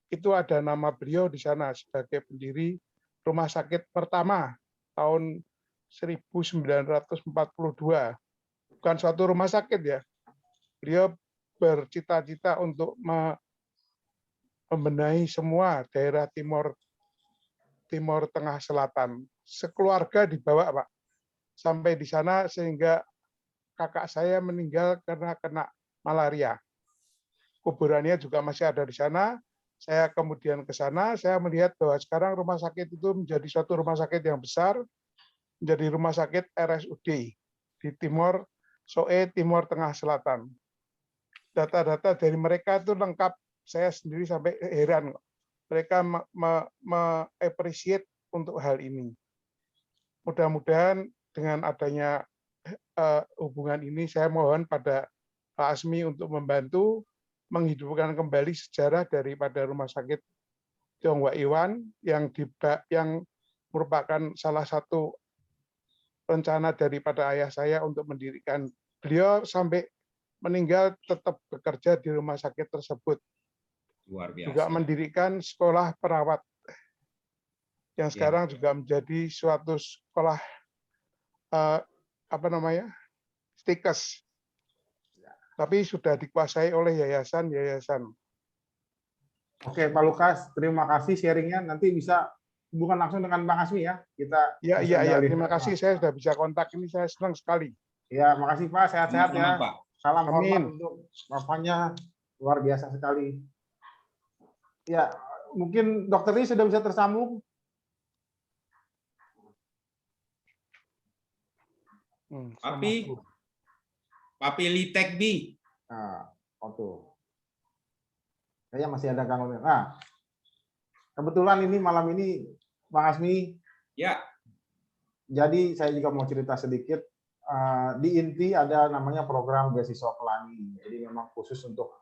itu ada nama beliau di sana sebagai pendiri rumah sakit pertama tahun 1942. Bukan suatu rumah sakit ya. Beliau bercita-cita untuk membenahi semua daerah Timor Tengah Selatan. Sekeluarga dibawa, Pak, sampai di sana sehingga kakak saya meninggal karena kena malaria. Kuburannya juga masih ada di sana. Saya kemudian ke sana, saya melihat bahwa sekarang rumah sakit itu menjadi suatu rumah sakit yang besar, menjadi rumah sakit RSUD di Timor Soe, Timor Tengah Selatan. Data-data dari mereka itu lengkap, saya sendiri sampai heran. Mereka me-appreciate untuk hal ini. Mudah-mudahan dengan adanya hubungan ini, saya mohon pada Pak Asmi untuk membantu menghidupkan kembali sejarah daripada Rumah Sakit Tionghoa Iwan yang merupakan salah satu rencana daripada ayah saya untuk mendirikan. Beliau sampai meninggal tetap bekerja di rumah sakit tersebut. Luar Juga biasa. mendirikan sekolah perawat yang sekarang juga menjadi suatu sekolah stikes, tapi sudah dikuasai oleh yayasan-yayasan. Oke, Pak Lukas, terima kasih sharingnya. Nanti bisa hubungan langsung dengan Bang Asmi ya. Kita Ya, bisa iya, gali. terima kasih, saya sudah bisa kontak ini, saya senang sekali. Ya, makasih Pak, sehat-sehat ya. Sama-sama, Pak. Salam hormat Amin. untuk Bapaknya, luar biasa sekali. Ya, mungkin Dokter Lee sudah bisa tersambung. Papi Litek B. Nah, tuh. Kayaknya masih ada gangguan. Nah, kebetulan ini malam ini Bang Asmi. Ya. Jadi saya juga mau cerita sedikit. Di INTI ada namanya program beasiswa pelangi. Jadi memang khusus untuk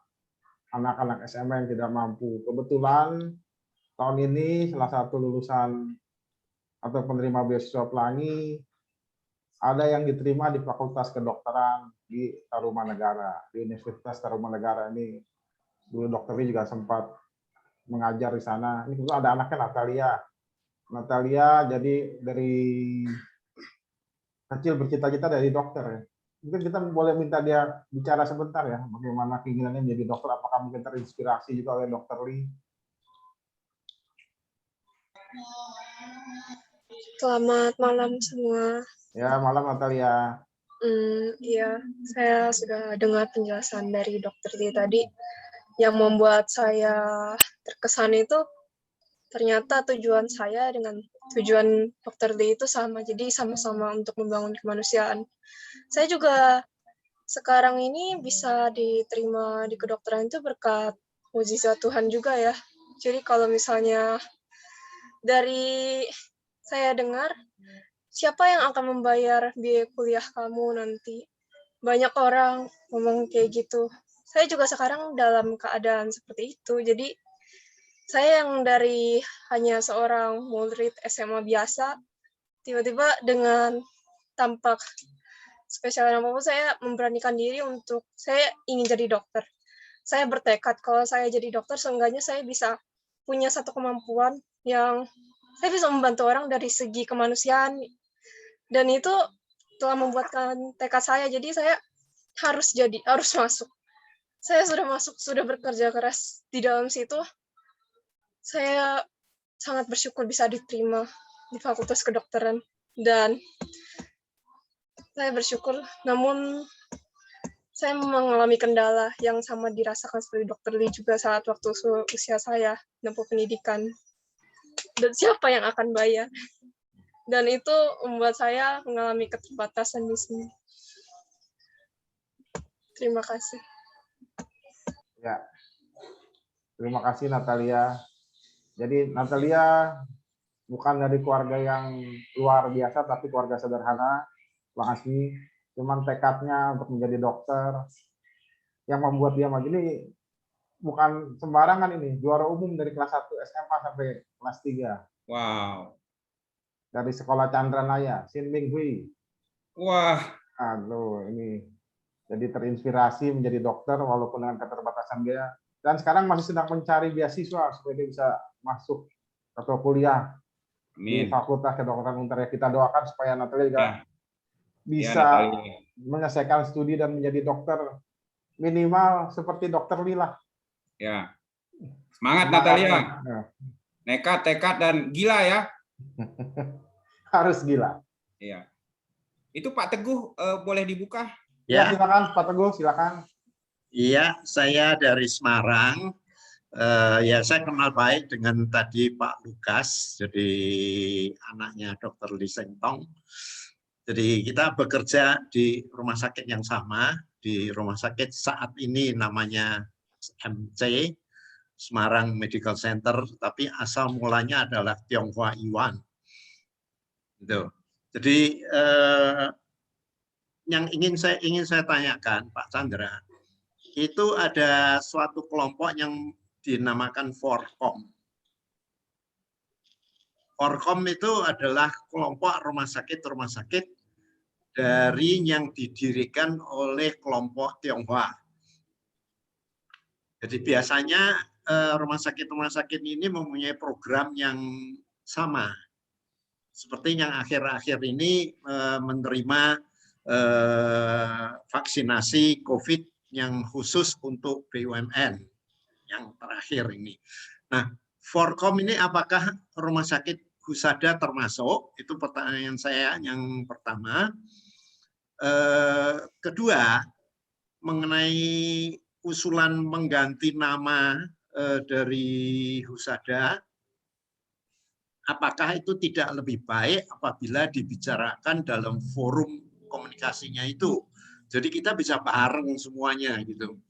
anak-anak SMA yang tidak mampu. Kebetulan tahun ini salah satu lulusan atau penerima beasiswa pelangi ada yang diterima di Fakultas Kedokteran di Tarumanegara, di Universitas Tarumanegara ini. Dulu Dokter Lee juga sempat mengajar di sana. Ini kebetulan ada anaknya Natalia. Natalia jadi dari kecil bercita-cita dari dokter ya. Mungkin kita boleh minta dia bicara sebentar ya, bagaimana keinginannya menjadi dokter, apakah mungkin terinspirasi juga oleh Dokter Lee? Selamat malam semua. Ya, malam Natalia. Iya, saya sudah dengar penjelasan dari Dokter Lee tadi. Yang membuat saya terkesan itu ternyata tujuan saya dengan tujuan Dokter Lee itu sama, jadi sama-sama untuk membangun kemanusiaan. Saya juga sekarang ini bisa diterima di kedokteran itu berkat mukjizat Tuhan juga ya. Jadi kalau misalnya dari saya dengar, siapa yang akan membayar biaya kuliah kamu nanti? Banyak orang ngomong kayak gitu. Saya juga sekarang dalam keadaan seperti itu. Jadi saya yang dari hanya seorang murid SMA biasa, tiba-tiba dengan tampak spesial apapun, saya memberanikan diri untuk saya ingin jadi dokter. Saya bertekad kalau saya jadi dokter, seenggaknya saya bisa punya satu kemampuan yang saya bisa membantu orang dari segi kemanusiaan. Dan itu telah membuatkan tekad saya. Jadi saya harus masuk. Saya sudah masuk, sudah bekerja keras di dalam situ. Saya sangat bersyukur bisa diterima di Fakultas Kedokteran. Dan saya bersyukur, namun saya mengalami kendala yang sama dirasakan seperti Dokter Lee juga saat waktu usia saya menempuh pendidikan. Dan siapa yang akan bayar? Dan itu membuat saya mengalami keterbatasan di sini. Terima kasih. Ya, terima kasih Natalia. Jadi Natalia bukan dari keluarga yang luar biasa, tapi keluarga sederhana, Bang Asmi. Cuman tekadnya untuk menjadi dokter yang membuat dia maju ini bukan sembarangan ini. Juara umum dari kelas 1 SMA sampai kelas 3. Wow. Dari sekolah Chandranaya, Sin Ming Hui. Wah. Aduh, ini jadi terinspirasi menjadi dokter walaupun dengan keterbatasan dia. Dan sekarang masih sedang mencari beasiswa supaya dia bisa masuk atau kuliah di Fakultas Kedokteran Untar. Kita doakan supaya Natalia juga bisa menyelesaikan studi dan menjadi dokter minimal seperti Dokter Lee lah. Ya. Semangat Natalia. Nekat, tekad, dan gila ya. Harus gila. Iya. Itu Pak Teguh boleh dibuka? Ya, silakan Pak Teguh, silakan. Iya, saya dari Semarang. Ya, saya kenal baik dengan tadi Pak Lukas, jadi anaknya Dr. Lee Seng Tong. Jadi kita bekerja di rumah sakit yang sama, di rumah sakit saat ini namanya MC, Semarang Medical Center, tapi asal mulanya adalah Tionghoa Iwan. Gitu. Jadi yang ingin saya tanyakan, Pak Chandra, itu ada suatu kelompok yang dinamakan Forkom. Forkom itu adalah kelompok rumah sakit dari yang didirikan oleh kelompok Tionghoa. Jadi biasanya rumah sakit ini mempunyai program yang sama. Seperti yang akhir-akhir ini menerima vaksinasi COVID yang khusus untuk BUMN yang terakhir ini. Nah, Forkom ini apakah rumah sakit Husada termasuk? Itu pertanyaan saya yang pertama. Kedua, mengenai usulan mengganti nama dari Husada, apakah itu tidak lebih baik apabila dibicarakan dalam forum komunikasinya itu? Jadi kita bisa bareng semuanya gitu.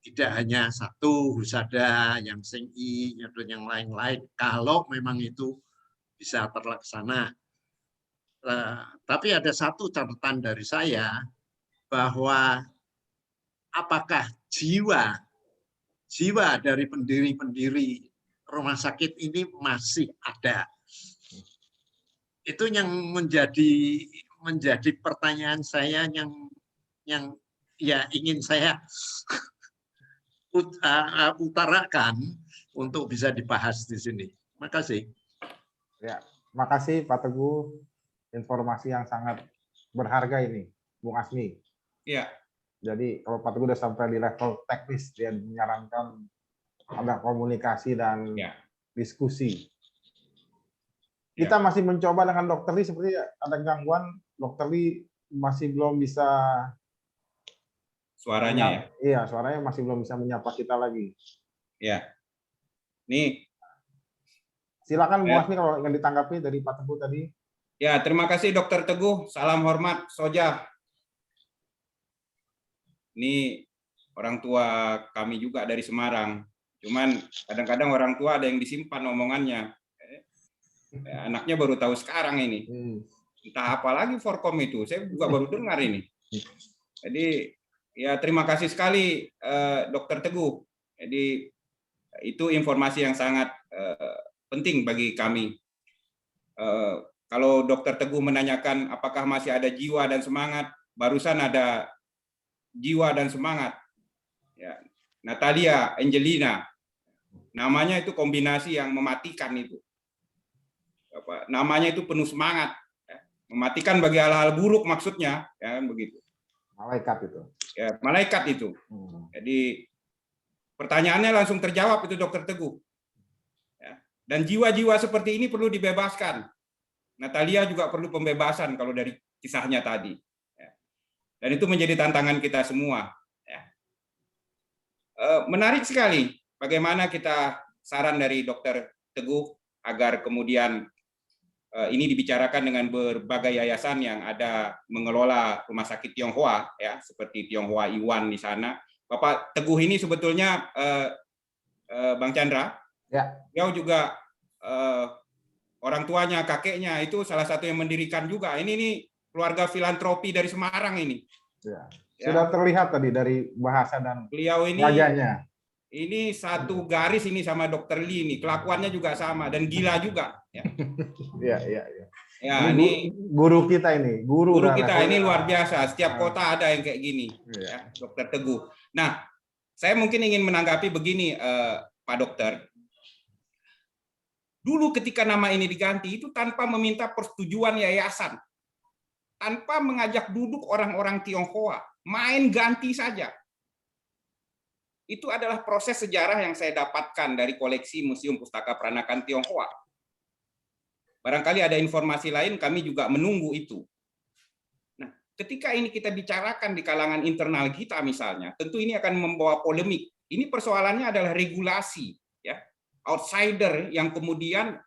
Tidak hanya satu Husada, yang Seng'i, dan yang lain-lain. Kalau memang itu bisa terlaksana. Tapi ada satu catatan dari saya, bahwa apakah jiwa dari pendiri-pendiri rumah sakit ini masih ada? Itu yang menjadi pertanyaan saya yang ya ingin saya utarakan untuk bisa dibahas di sini. Terima kasih. Ya, makasih Pak Teguh, informasi yang sangat berharga ini, Bung Asmi. Iya. Jadi kalau Pak Teguh sudah sampai di level teknis, dia menyarankan ada komunikasi dan diskusi. Kita masih mencoba dengan Dr. Lee, seperti ada gangguan, Dr. Lee masih belum bisa suaranya ya. Iya, suaranya masih belum bisa menyapa kita lagi. Ya. Nih. Silakan Bu Asmi kalau ingin ditanggapi dari Pak Teguh tadi. Ya, terima kasih Dr. Teguh. Salam hormat, Soja. Ini orang tua kami juga dari Semarang. Cuman kadang-kadang orang tua ada yang disimpan omongannya. Anaknya baru tahu sekarang ini. Entah apa lagi Forkom itu. Saya juga baru dengar ini. Jadi ya terima kasih sekali Dr. Teguh. Jadi itu informasi yang sangat penting bagi kami. Kalau Dr. Teguh menanyakan apakah masih ada jiwa dan semangat, barusan ada jiwa dan semangat. Ya, Natalia Angelina, namanya itu kombinasi yang mematikan itu. Namanya itu penuh semangat, ya. Mematikan bagi hal-hal buruk maksudnya, ya begitu. Malaikat itu. Ya, malaikat itu. Jadi pertanyaannya langsung terjawab itu Dr. Teguh. Dan jiwa-jiwa seperti ini perlu dibebaskan. Natalia juga perlu pembebasan kalau dari kisahnya tadi. Dan itu menjadi tantangan kita semua. Menarik sekali bagaimana kita saran dari Dr. Teguh agar kemudian ini dibicarakan dengan berbagai yayasan yang ada mengelola rumah sakit Tionghoa, ya seperti Tionghoa Iwan di sana. Bapak Teguh ini sebetulnya Bang Chandra. Ya. Dia juga orang tuanya, kakeknya itu salah satu yang mendirikan juga. Ini nih keluarga filantropi dari Semarang ini. Ya. Sudah terlihat tadi dari bahasa dan beliau ini wajahnya. Ini satu garis ini sama Dr. Lee ini. Kelakuannya juga sama dan gila juga. Ya. Iya. Ya, ini guru kita ini. Guru kita ini luar biasa. Setiap kota ada yang kayak gini. Ya, Dr. Teguh. Nah, saya mungkin ingin menanggapi begini, Pak Dokter. Dulu ketika nama ini diganti itu tanpa meminta persetujuan yayasan, tanpa mengajak duduk orang-orang Tionghoa, main ganti saja. Itu adalah proses sejarah yang saya dapatkan dari koleksi Museum Pustaka Peranakan Tionghoa. Barangkali ada informasi lain, kami juga menunggu itu. Nah, ketika ini kita bicarakan di kalangan internal kita misalnya, tentu ini akan membawa polemik. Ini persoalannya adalah regulasi, ya. Outsider yang kemudian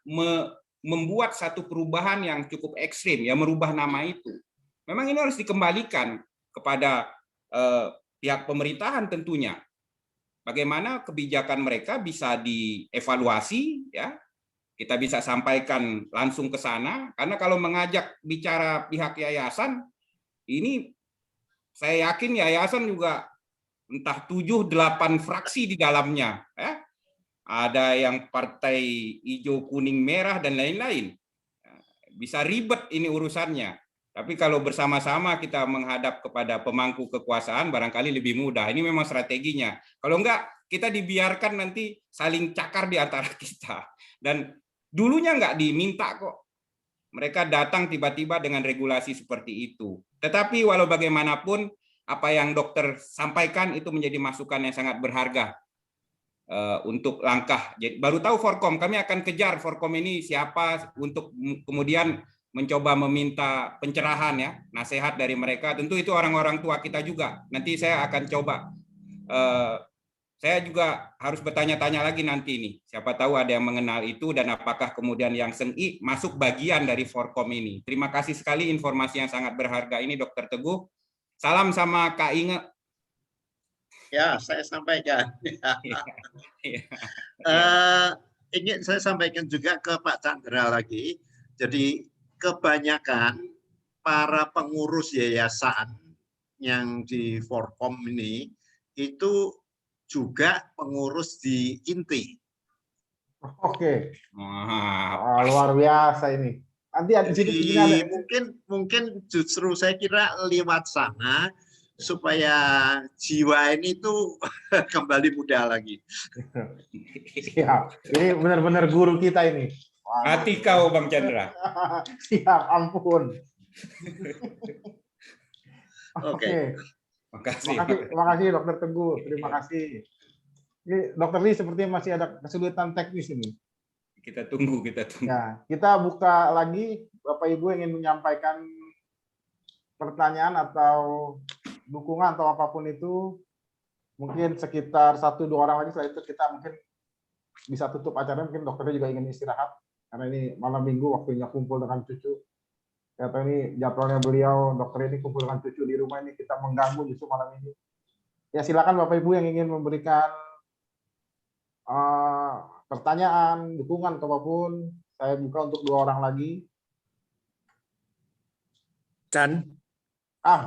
membuat satu perubahan yang cukup ekstrim, ya merubah nama itu. Memang ini harus dikembalikan kepada pihak pemerintahan tentunya. Bagaimana kebijakan mereka bisa dievaluasi, ya kita bisa sampaikan langsung ke sana. Karena kalau mengajak bicara pihak yayasan, ini saya yakin yayasan juga entah 7-8 fraksi di dalamnya, ya. ada yang partai hijau, kuning, merah, dan lain-lain. Bisa ribet ini urusannya. Tapi kalau bersama-sama kita menghadap kepada pemangku kekuasaan, barangkali lebih mudah. Ini memang strateginya. Kalau enggak, kita dibiarkan nanti saling cakar di antara kita. Dan dulunya enggak diminta kok. Mereka datang tiba-tiba dengan regulasi seperti itu. Tetapi walau bagaimanapun, apa yang dokter sampaikan itu menjadi masukan yang sangat berharga untuk langkah. Jadi, baru tahu Forkom, kami akan kejar Forkom ini siapa untuk kemudian mencoba meminta pencerahan ya, nasihat dari mereka. Tentu itu orang-orang tua kita juga. Nanti saya akan coba. Saya juga harus bertanya-tanya lagi nanti nih. Siapa tahu ada yang mengenal itu dan apakah kemudian yang Seng-I masuk bagian dari Forkom ini. Terima kasih sekali informasi yang sangat berharga ini, Dokter Teguh. Salam sama Kak Inge. Ya, saya sampaikan. Ingin saya sampaikan juga ke Pak Chandra lagi. Jadi kebanyakan para pengurus yayasan yang di Forkom ini itu juga pengurus di INTI. Oke. Wah, Luar biasa ini. Nanti ada di sini ada. Mungkin justru saya kira lewat sana supaya jiwa ini tuh kembali muda lagi. Siap. Ini benar-benar guru kita ini. hati kau Bang Chandra. Siap, ampun. Oke. Terima kasih Dokter Teguh. Terima kasih. Ini Dokter Lee sepertinya masih ada kesulitan teknis ini. Kita tunggu. Ya, kita buka lagi. Bapak Ibu ingin menyampaikan pertanyaan atau dukungan atau apapun itu, mungkin sekitar 1-2 orang lagi. Setelah itu kita mungkin bisa tutup acara. Mungkin dokternya juga ingin istirahat karena ini malam minggu, waktunya kumpul dengan cucu. Atau ini jadwalnya beliau, dokter ini kumpul dengan cucu di rumah, ini kita mengganggu justru malam ini. Ya silakan Bapak Ibu yang ingin memberikan pertanyaan, dukungan apapun. Saya buka untuk 2 orang lagi. Chan,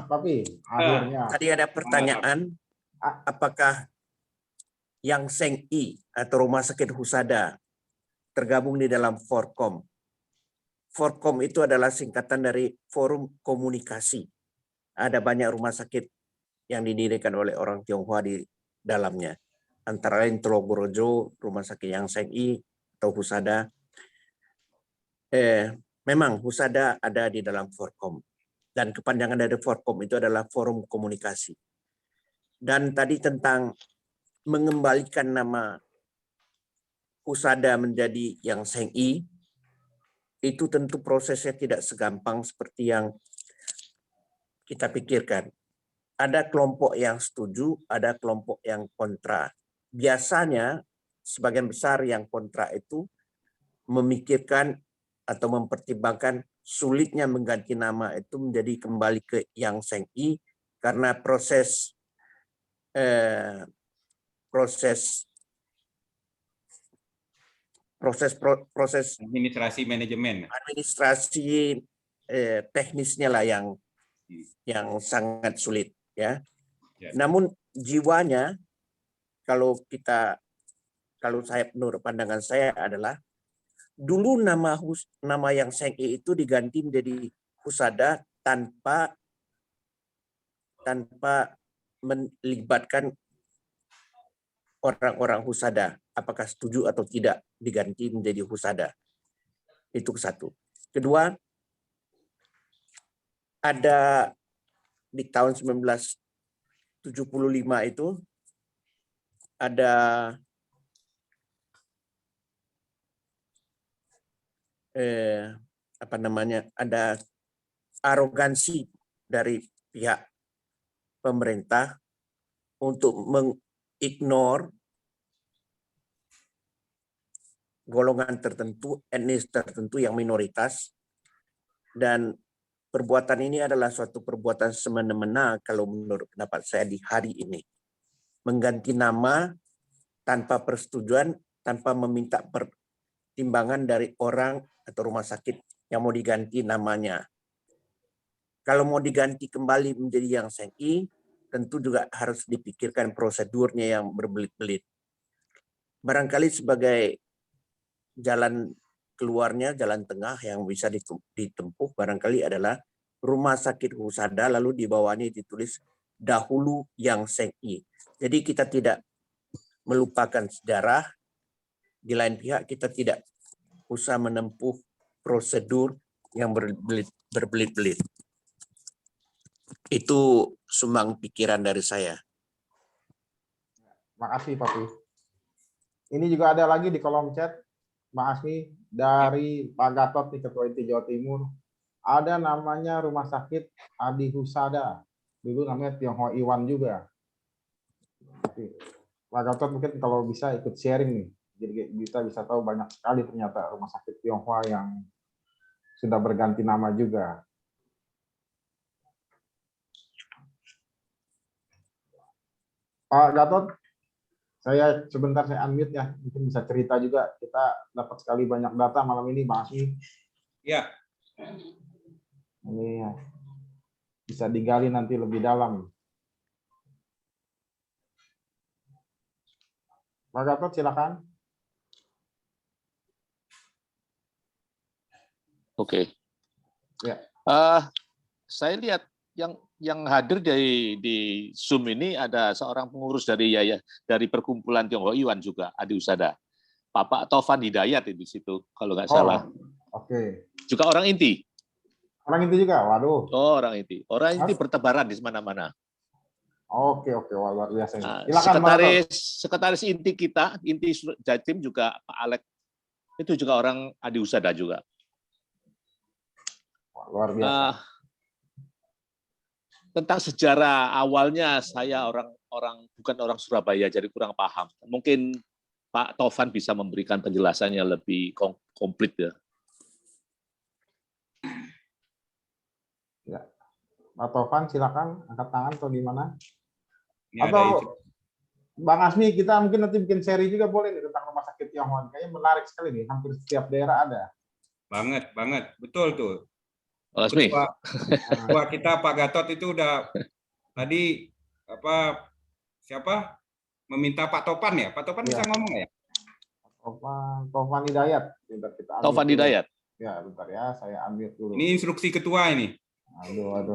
Tapi akhirnya. tadi ada pertanyaan, apakah yang Seng-I atau Rumah Sakit Husada tergabung di dalam Forkom? Forkom itu adalah singkatan dari Forum Komunikasi. Ada banyak rumah sakit yang didirikan oleh orang Tionghoa di dalamnya. Antara lain Telogorojo, Rumah Sakit yang Seng-I atau Husada. Memang Husada ada di dalam Forkom. Dan kepanjangan dari Forkom itu adalah Forum Komunikasi. Dan tadi tentang mengembalikan nama Husada menjadi yang Seng-I, itu tentu prosesnya tidak segampang seperti yang kita pikirkan. Ada kelompok yang setuju, ada kelompok yang kontra. Biasanya sebagian besar yang kontra itu memikirkan atau mempertimbangkan sulitnya mengganti nama itu menjadi kembali ke yang Seng-I karena proses Administrasi manajemen. Administrasi teknisnya lah yang sangat sulit ya. Namun jiwanya kalau saya menurut pandangan saya adalah dulu nama yang Seng-I itu diganti menjadi Husada tanpa melibatkan orang-orang Husada. Apakah setuju atau tidak diganti menjadi Husada. Itu satu. Kedua, ada di tahun 1975 itu ada ada arogansi dari pihak pemerintah untuk mengignore golongan tertentu, etnis tertentu yang minoritas, dan perbuatan ini adalah suatu perbuatan semena-mena kalau menurut pendapat saya di hari ini. Mengganti nama tanpa persetujuan, tanpa meminta pertimbangan dari orang atau rumah sakit yang mau diganti namanya. Kalau mau diganti kembali menjadi yang Seng-I, tentu juga harus dipikirkan prosedurnya yang berbelit-belit. barangkali sebagai jalan keluarnya, jalan tengah yang bisa ditempuh barangkali adalah Rumah Sakit Husada, lalu di bawahnya ditulis dahulu Yang Seng-I. Jadi kita tidak melupakan sejarah, di lain pihak kita tidak usah menempuh prosedur yang berbelit-belit. Itu sumbang pikiran dari saya. Makasih, Papi. Ini juga ada lagi di kolom chat, Mas Asmi, dari Pak Gatot nih, Ketua Inti Jawa Timur. Ada namanya Rumah Sakit Adi Husada. Dulu namanya Tionghoa Iwan juga. Pak Gatot mungkin kalau bisa ikut sharing nih. Jadi kita bisa tahu banyak sekali ternyata rumah sakit Tionghoa yang sudah berganti nama juga. Pak Gatot, sebentar saya unmute ya, mungkin bisa cerita juga. Kita dapat sekali banyak data malam ini, Pak Asmi. Ya. Ini ya, bisa digali nanti lebih dalam. Pak Gatot, silakan. Oke. Ya. Saya lihat yang hadir di Zoom ini ada seorang pengurus dari perkumpulan Tionghoa Iwan juga, Adi Husada. Pak Taufan Hidayat di situ kalau nggak salah. Oke. Juga orang inti. Orang inti juga, waduh. Oh, orang inti. Orang inti bertebaran di mana-mana. Oke, wah, luar biasa. Sekretaris inti kita, inti Jatim juga Pak Alek, itu juga orang Adi Husada juga. Wah, luar biasa. Tentang sejarah awalnya saya bukan orang Surabaya, jadi kurang paham. Mungkin Pak Taufan bisa memberikan penjelasannya lebih komplit ya. Ya. Pak Taufan silakan angkat tangan atau gimana? Ini atau Bang Asmi, kita mungkin nanti bikin seri juga boleh nih tentang rumah sakit Tionghoa. Kayaknya menarik sekali nih, hampir setiap daerah ada. Banget, betul tuh. Asmi. Ketua kita Pak Gatot itu udah tadi siapa meminta Pak Topan ya? Pak Topan bisa ngomong ya? Taufan Hidayat. Taufan Hidayat. Ya, bentar ya, saya ambil dulu. Ini instruksi ketua ini. Aduh.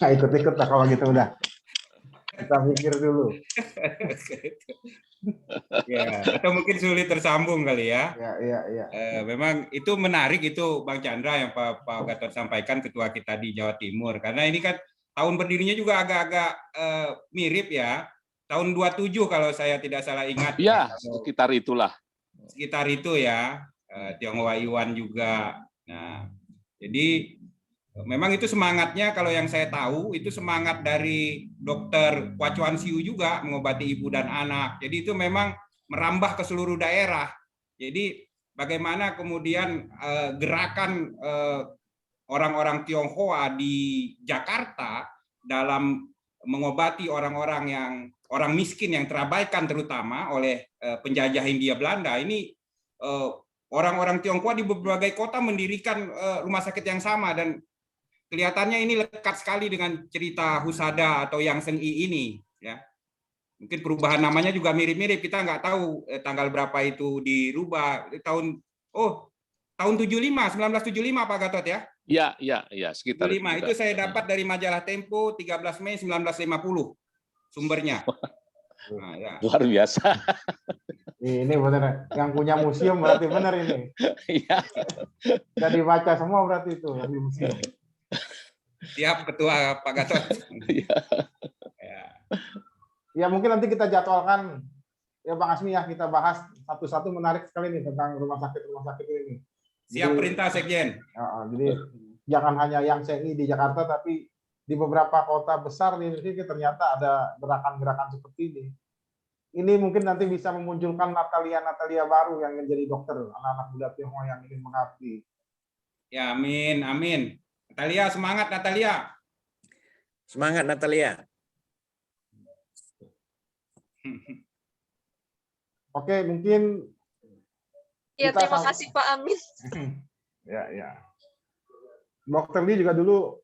Nah, ikut-ikut lah kalau gitu udah. Kita pikir dulu. Ya, atau mungkin sulit tersambung kali ya. Iya. Memang itu menarik itu Bang Chandra yang Pak Gatot sampaikan, ketua kita di Jawa Timur. Karena ini kan tahun berdirinya juga agak-agak mirip ya. Tahun 27 kalau saya tidak salah ingat. Iya, sekitar itulah. Sekitar itu ya. Tionghoa Iwan juga. Nah, jadi memang itu semangatnya, kalau yang saya tahu itu semangat dari Dr. Kwa Chuan Siu juga mengobati ibu dan anak. Jadi itu memang merambah ke seluruh daerah. Jadi bagaimana kemudian gerakan orang-orang Tionghoa di Jakarta dalam mengobati orang miskin yang terabaikan terutama oleh penjajah Hindia Belanda. Ini orang-orang Tionghoa di berbagai kota mendirikan rumah sakit yang sama, dan kelihatannya ini lekat sekali dengan cerita Husada atau Yang Seng-I ini, ya. Mungkin perubahan namanya juga mirip-mirip. Kita nggak tahu tanggal berapa itu dirubah. Tahun 1975 Pak Gatot ya? Iya, sekitar 75. Itu saya dapat dari majalah Tempo 13 Mei 1950 sumbernya. Nah, ya. Luar biasa. Ini benar, yang punya museum berarti benar ini. Iya. Jadi baca semua berarti itu di museum. Siap Ketua Pak Gatot. Ya mungkin nanti kita jadwalkan ya Bang Asmi ya, kita bahas satu-satu, menarik sekali nih tentang rumah sakit ini. Siap perintah Sekjen. Jadi jangan hanya Yang Seng-I di Jakarta, tapi di beberapa kota besar di Indonesia ternyata ada gerakan-gerakan seperti ini. Ini mungkin nanti bisa memunculkan Natalia baru yang menjadi dokter, anak-anak muda Tionghoa yang ingin mengabdi. Ya, amin. Natalia, semangat Natalia. Semangat Natalia. Oke, mungkin ya, terima kasih Pak Amin. Ya. Dokter Lee juga dulu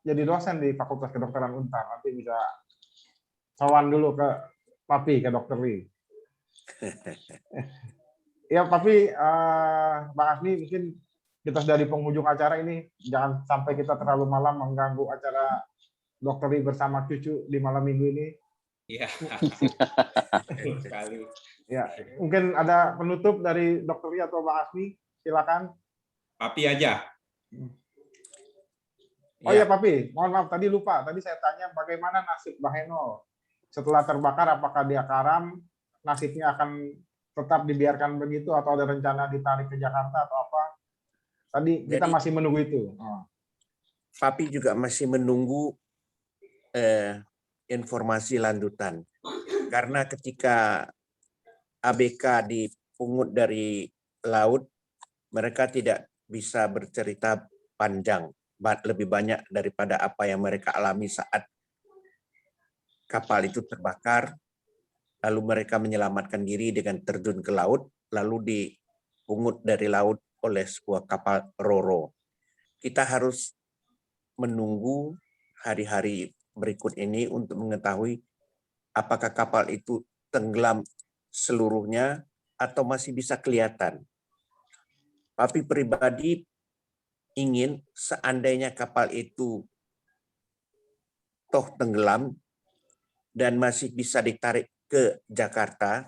jadi dosen di Fakultas Kedokteran Untar. Nanti bisa sowan dulu ke Papi ke Dokter Lee. Ya, Papi, Bang Asmi, mungkin kita sudah di penghujung acara ini. Jangan sampai kita terlalu malam mengganggu acara Dokter Lee bersama cucu di malam minggu ini. Iya. Sekali. Ya, mungkin ada penutup dari Dokter Lee atau Bang Asmi, silakan. Papi aja. Oh iya, Papi, mohon maaf tadi lupa. Tadi saya tanya bagaimana nasib Bahenol setelah terbakar, apakah dia karam, nasibnya akan tetap dibiarkan begitu atau ada rencana ditarik ke Jakarta atau apa? Tadi kita masih menunggu itu. Papi juga masih menunggu informasi lanjutan. Karena ketika ABK dipungut dari laut, mereka tidak bisa bercerita panjang, lebih banyak daripada apa yang mereka alami saat kapal itu terbakar, lalu mereka menyelamatkan diri dengan terjun ke laut, lalu dipungut dari laut oleh sebuah kapal Roro. Kita harus menunggu hari-hari berikut ini untuk mengetahui apakah kapal itu tenggelam seluruhnya atau masih bisa kelihatan. Papi pribadi ingin seandainya kapal itu toh tenggelam dan masih bisa ditarik ke Jakarta,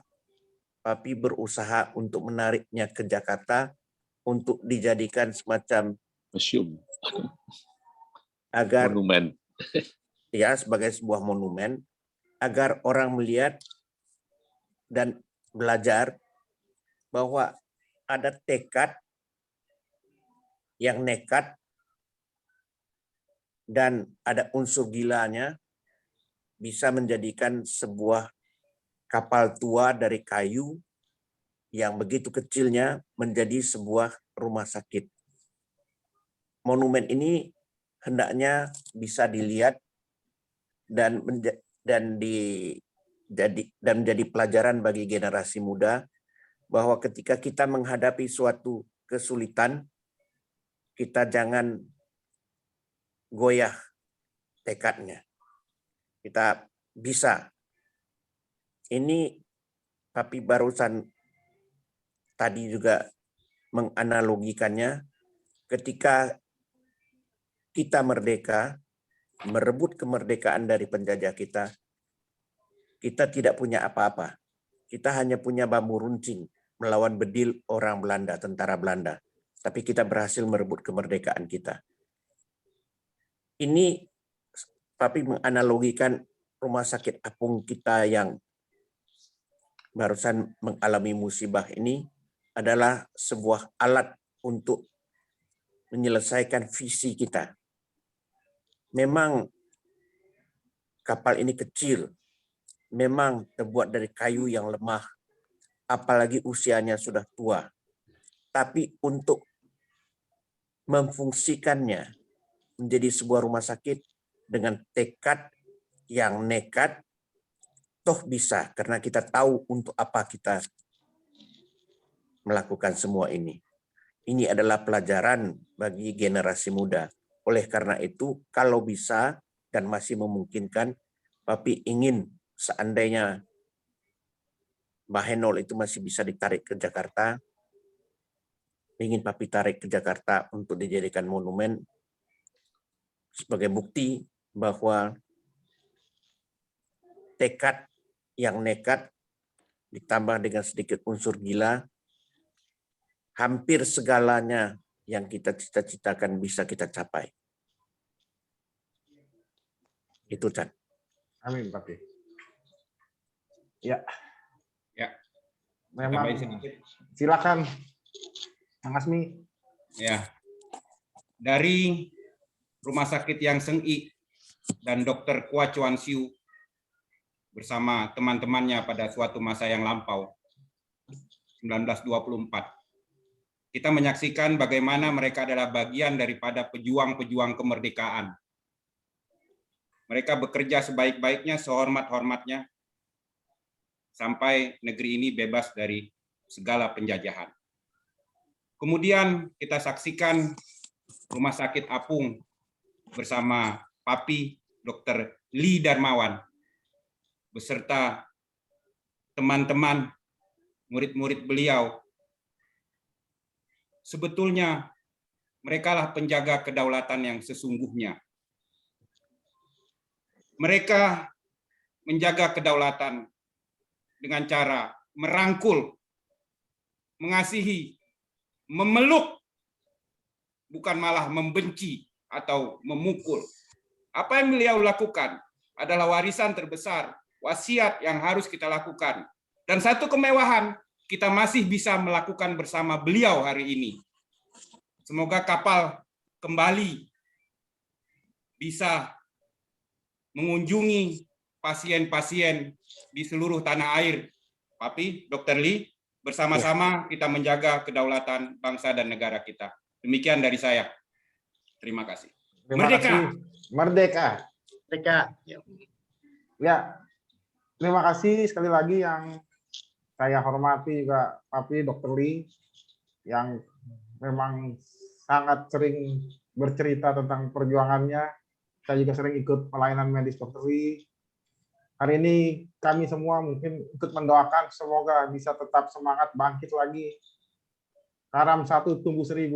Papi berusaha untuk menariknya ke Jakarta untuk dijadikan semacam museum, agar monumen, ya sebagai sebuah monumen, agar orang melihat dan belajar bahwa ada tekad yang nekat dan ada unsur gilanya bisa menjadikan sebuah kapal tua dari kayu yang begitu kecilnya menjadi sebuah rumah sakit. Monumen ini hendaknya bisa dilihat dan menjadi pelajaran bagi generasi muda bahwa ketika kita menghadapi suatu kesulitan, kita jangan goyah tekadnya. Kita bisa. Ini Papi barusan tadi juga menganalogikannya, ketika kita merdeka, merebut kemerdekaan dari penjajah kita tidak punya apa-apa. Kita hanya punya bambu runcing melawan bedil orang Belanda, tentara Belanda. Tapi kita berhasil merebut kemerdekaan kita. Ini Papi menganalogikan rumah sakit apung kita yang barusan mengalami musibah ini adalah sebuah alat untuk menyelesaikan visi kita. Memang kapal ini kecil, memang terbuat dari kayu yang lemah, apalagi usianya sudah tua. Tapi untuk memfungsikannya menjadi sebuah rumah sakit dengan tekad yang nekat, toh bisa, karena kita tahu untuk apa kita melakukan semua ini. Ini adalah pelajaran bagi generasi muda. Oleh karena itu, kalau bisa dan masih memungkinkan, Papi ingin seandainya Bahenol itu masih bisa ditarik ke Jakarta, ingin Papi tarik ke Jakarta untuk dijadikan monumen sebagai bukti bahwa tekad yang nekat ditambah dengan sedikit unsur gila, hampir segalanya yang kita cita-citakan bisa kita capai. Itu, Chan. Amin, Papi. Ya. Ya. Memang. Silakan, Kang Asmi. Ya. Dari Rumah Sakit Yang Seng-I dan Dr. Kwa Chuan Siu bersama teman-temannya pada suatu masa yang lampau, 1924. Kita menyaksikan bagaimana mereka adalah bagian daripada pejuang-pejuang kemerdekaan. Mereka bekerja sebaik-baiknya, sehormat-hormatnya, sampai negeri ini bebas dari segala penjajahan. Kemudian kita saksikan Rumah Sakit Apung bersama Papi Dr. Lee Darmawan beserta teman-teman murid-murid beliau, sebetulnya merekalah penjaga kedaulatan yang sesungguhnya. Mereka menjaga kedaulatan dengan cara merangkul, mengasihi, memeluk, bukan malah membenci atau memukul. Apa yang beliau lakukan adalah warisan terbesar, wasiat yang harus kita lakukan. Dan satu kemewahan, kita masih bisa melakukan bersama beliau hari ini. Semoga kapal kembali bisa mengunjungi pasien-pasien di seluruh tanah air. Papi, Dr. Lee, bersama-sama kita menjaga kedaulatan bangsa dan negara kita. Demikian dari saya. Terima kasih. Terima Merdeka. kasih. Merdeka. Merdeka. Ya, terima kasih sekali lagi yang saya hormati juga Papi Dr. Lee yang memang sangat sering bercerita tentang perjuangannya. Saya juga sering ikut pelayanan medis Dr. Lee. Hari ini kami semua mungkin ikut mendoakan semoga bisa tetap semangat bangkit lagi. Karam 1 tumbuh 1000.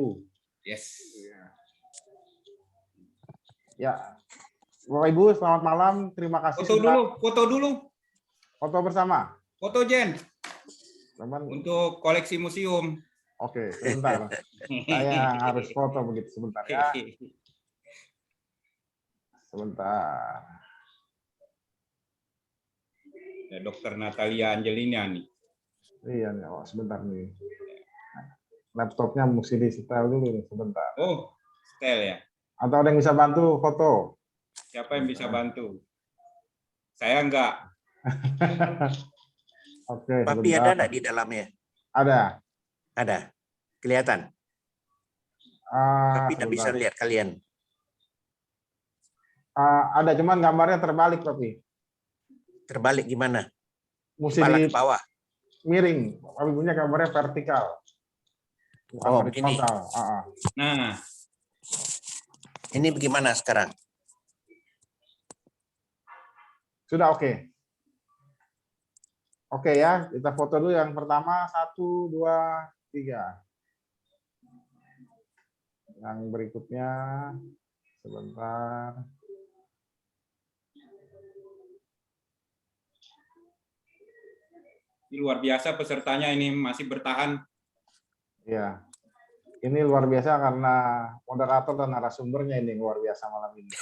Yes. Ya, Bapak Ibu selamat malam. Terima kasih. Foto dulu. Foto bersama. Foto Jen. Teman. Untuk koleksi museum. Oke, sebentar. Saya harus foto begitu sebentar ya. Sebentar. Ya, Dokter Natalia Angelina nih. Iya, oh, sebentar nih. Laptopnya mesti di setel dulu nih, sebentar. Oh, setel ya. Atau ada yang bisa bantu foto? Siapa yang bisa bantu? Saya enggak. Oke, Papi sebentar. ada enggak di dalamnya? Ada. Ada. Kelihatan. Tapi tidak bisa lihat kalian. Ada, cuman gambarnya terbalik, Papi. Terbalik gimana? Mesti Kepala di ke bawah. miring. Papi punya gambarnya vertikal. Bukan Oh, begini. Nah, ini bagaimana sekarang? Sudah oke. Oke ya, kita foto dulu yang pertama. 1, 2, 3. Yang berikutnya, sebentar. luar biasa pesertanya ini masih bertahan. Ya, ini luar biasa karena moderator dan narasumbernya ini luar biasa malam ini.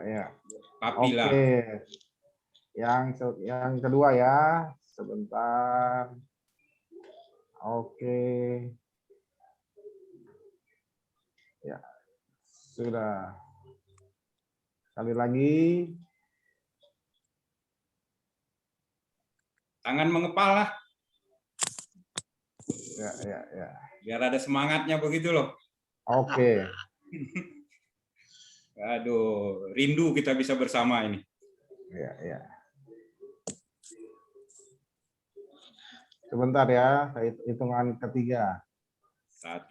Ya. Papila. Oke. Yang kedua ya, sebentar. Oke. Ya, sudah. Sekali lagi. Tangan mengepal lah. Ya. Biar ada semangatnya begitu loh. Oke. Aduh, rindu kita bisa bersama ini. Ya. Sebentar ya, hitungan ketiga. 1.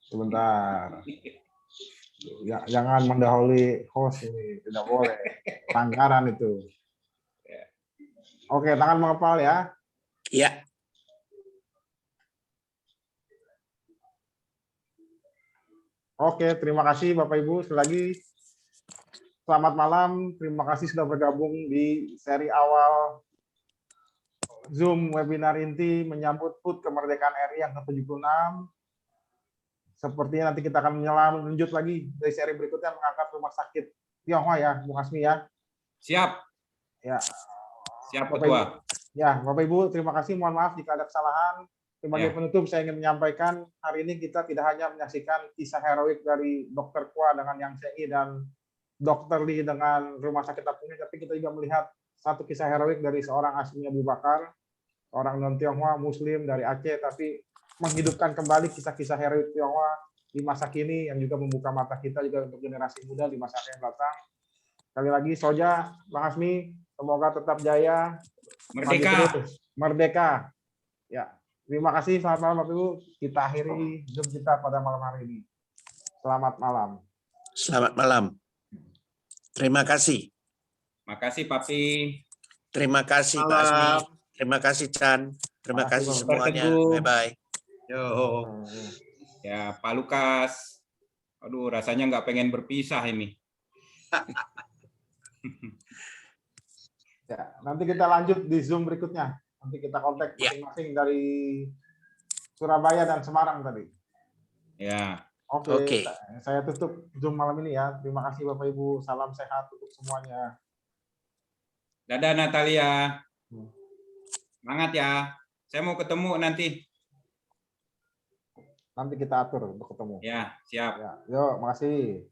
Sebentar. Ya, jangan mendahului host ini, tidak boleh. Pelanggaran itu. Oke, tangan mengepal ya. Iya. Oke, terima kasih Bapak Ibu. Sekali lagi, selamat malam. Terima kasih sudah bergabung di seri awal Zoom webinar inti menyambut HUT Kemerdekaan RI yang ke-76. Sepertinya nanti kita akan lanjut lagi dari seri berikutnya mengangkat rumah sakit Tionghoa ya, Bung Asmi ya. Siap. Ya. Siap, Bapak Ketua. Ibu. Ya, Bapak Ibu, terima kasih. Mohon maaf jika ada kesalahan. Sebagai penutup, saya ingin menyampaikan hari ini kita tidak hanya menyaksikan kisah heroik dari Dr. Kwa dengan Yang Seng dan Dr. Lee dengan rumah sakit apungnya, tapi kita juga melihat satu kisah heroik dari seorang Asmi Abu Bakar, orang non-Tionghoa Muslim dari Aceh, tapi menghidupkan kembali kisah-kisah heroik Tionghoa di masa kini yang juga membuka mata kita juga untuk generasi muda di masa yang datang. Sekali lagi, Soja, Bang Asmi, semoga tetap jaya. Merdeka. Merdeka. Ya. Terima kasih. Selamat malam, Bapak Ibu. Kita akhiri Zoom kita pada malam hari ini. Selamat malam. Selamat malam. Terima kasih. Makasih, Papi. Terima kasih Pak Asmi. Malam. Terima kasih Chan. Terima Makasih, kasih Bang. semuanya. Teguh. Bye-bye. Yo. Ya, Pak Lukas. Aduh, rasanya nggak pengen berpisah ini. Ya, nanti kita lanjut di Zoom berikutnya. Nanti kita kontak Ya. masing-masing dari Surabaya dan Semarang tadi. Ya, Oke. Saya tutup Zoom malam ini ya. Terima kasih Bapak Ibu. Salam sehat untuk semuanya. dadah Natalia. Semangat ya. Saya mau ketemu nanti. Nanti kita atur untuk ketemu. Ya, siap. Ya, yuk, makasih.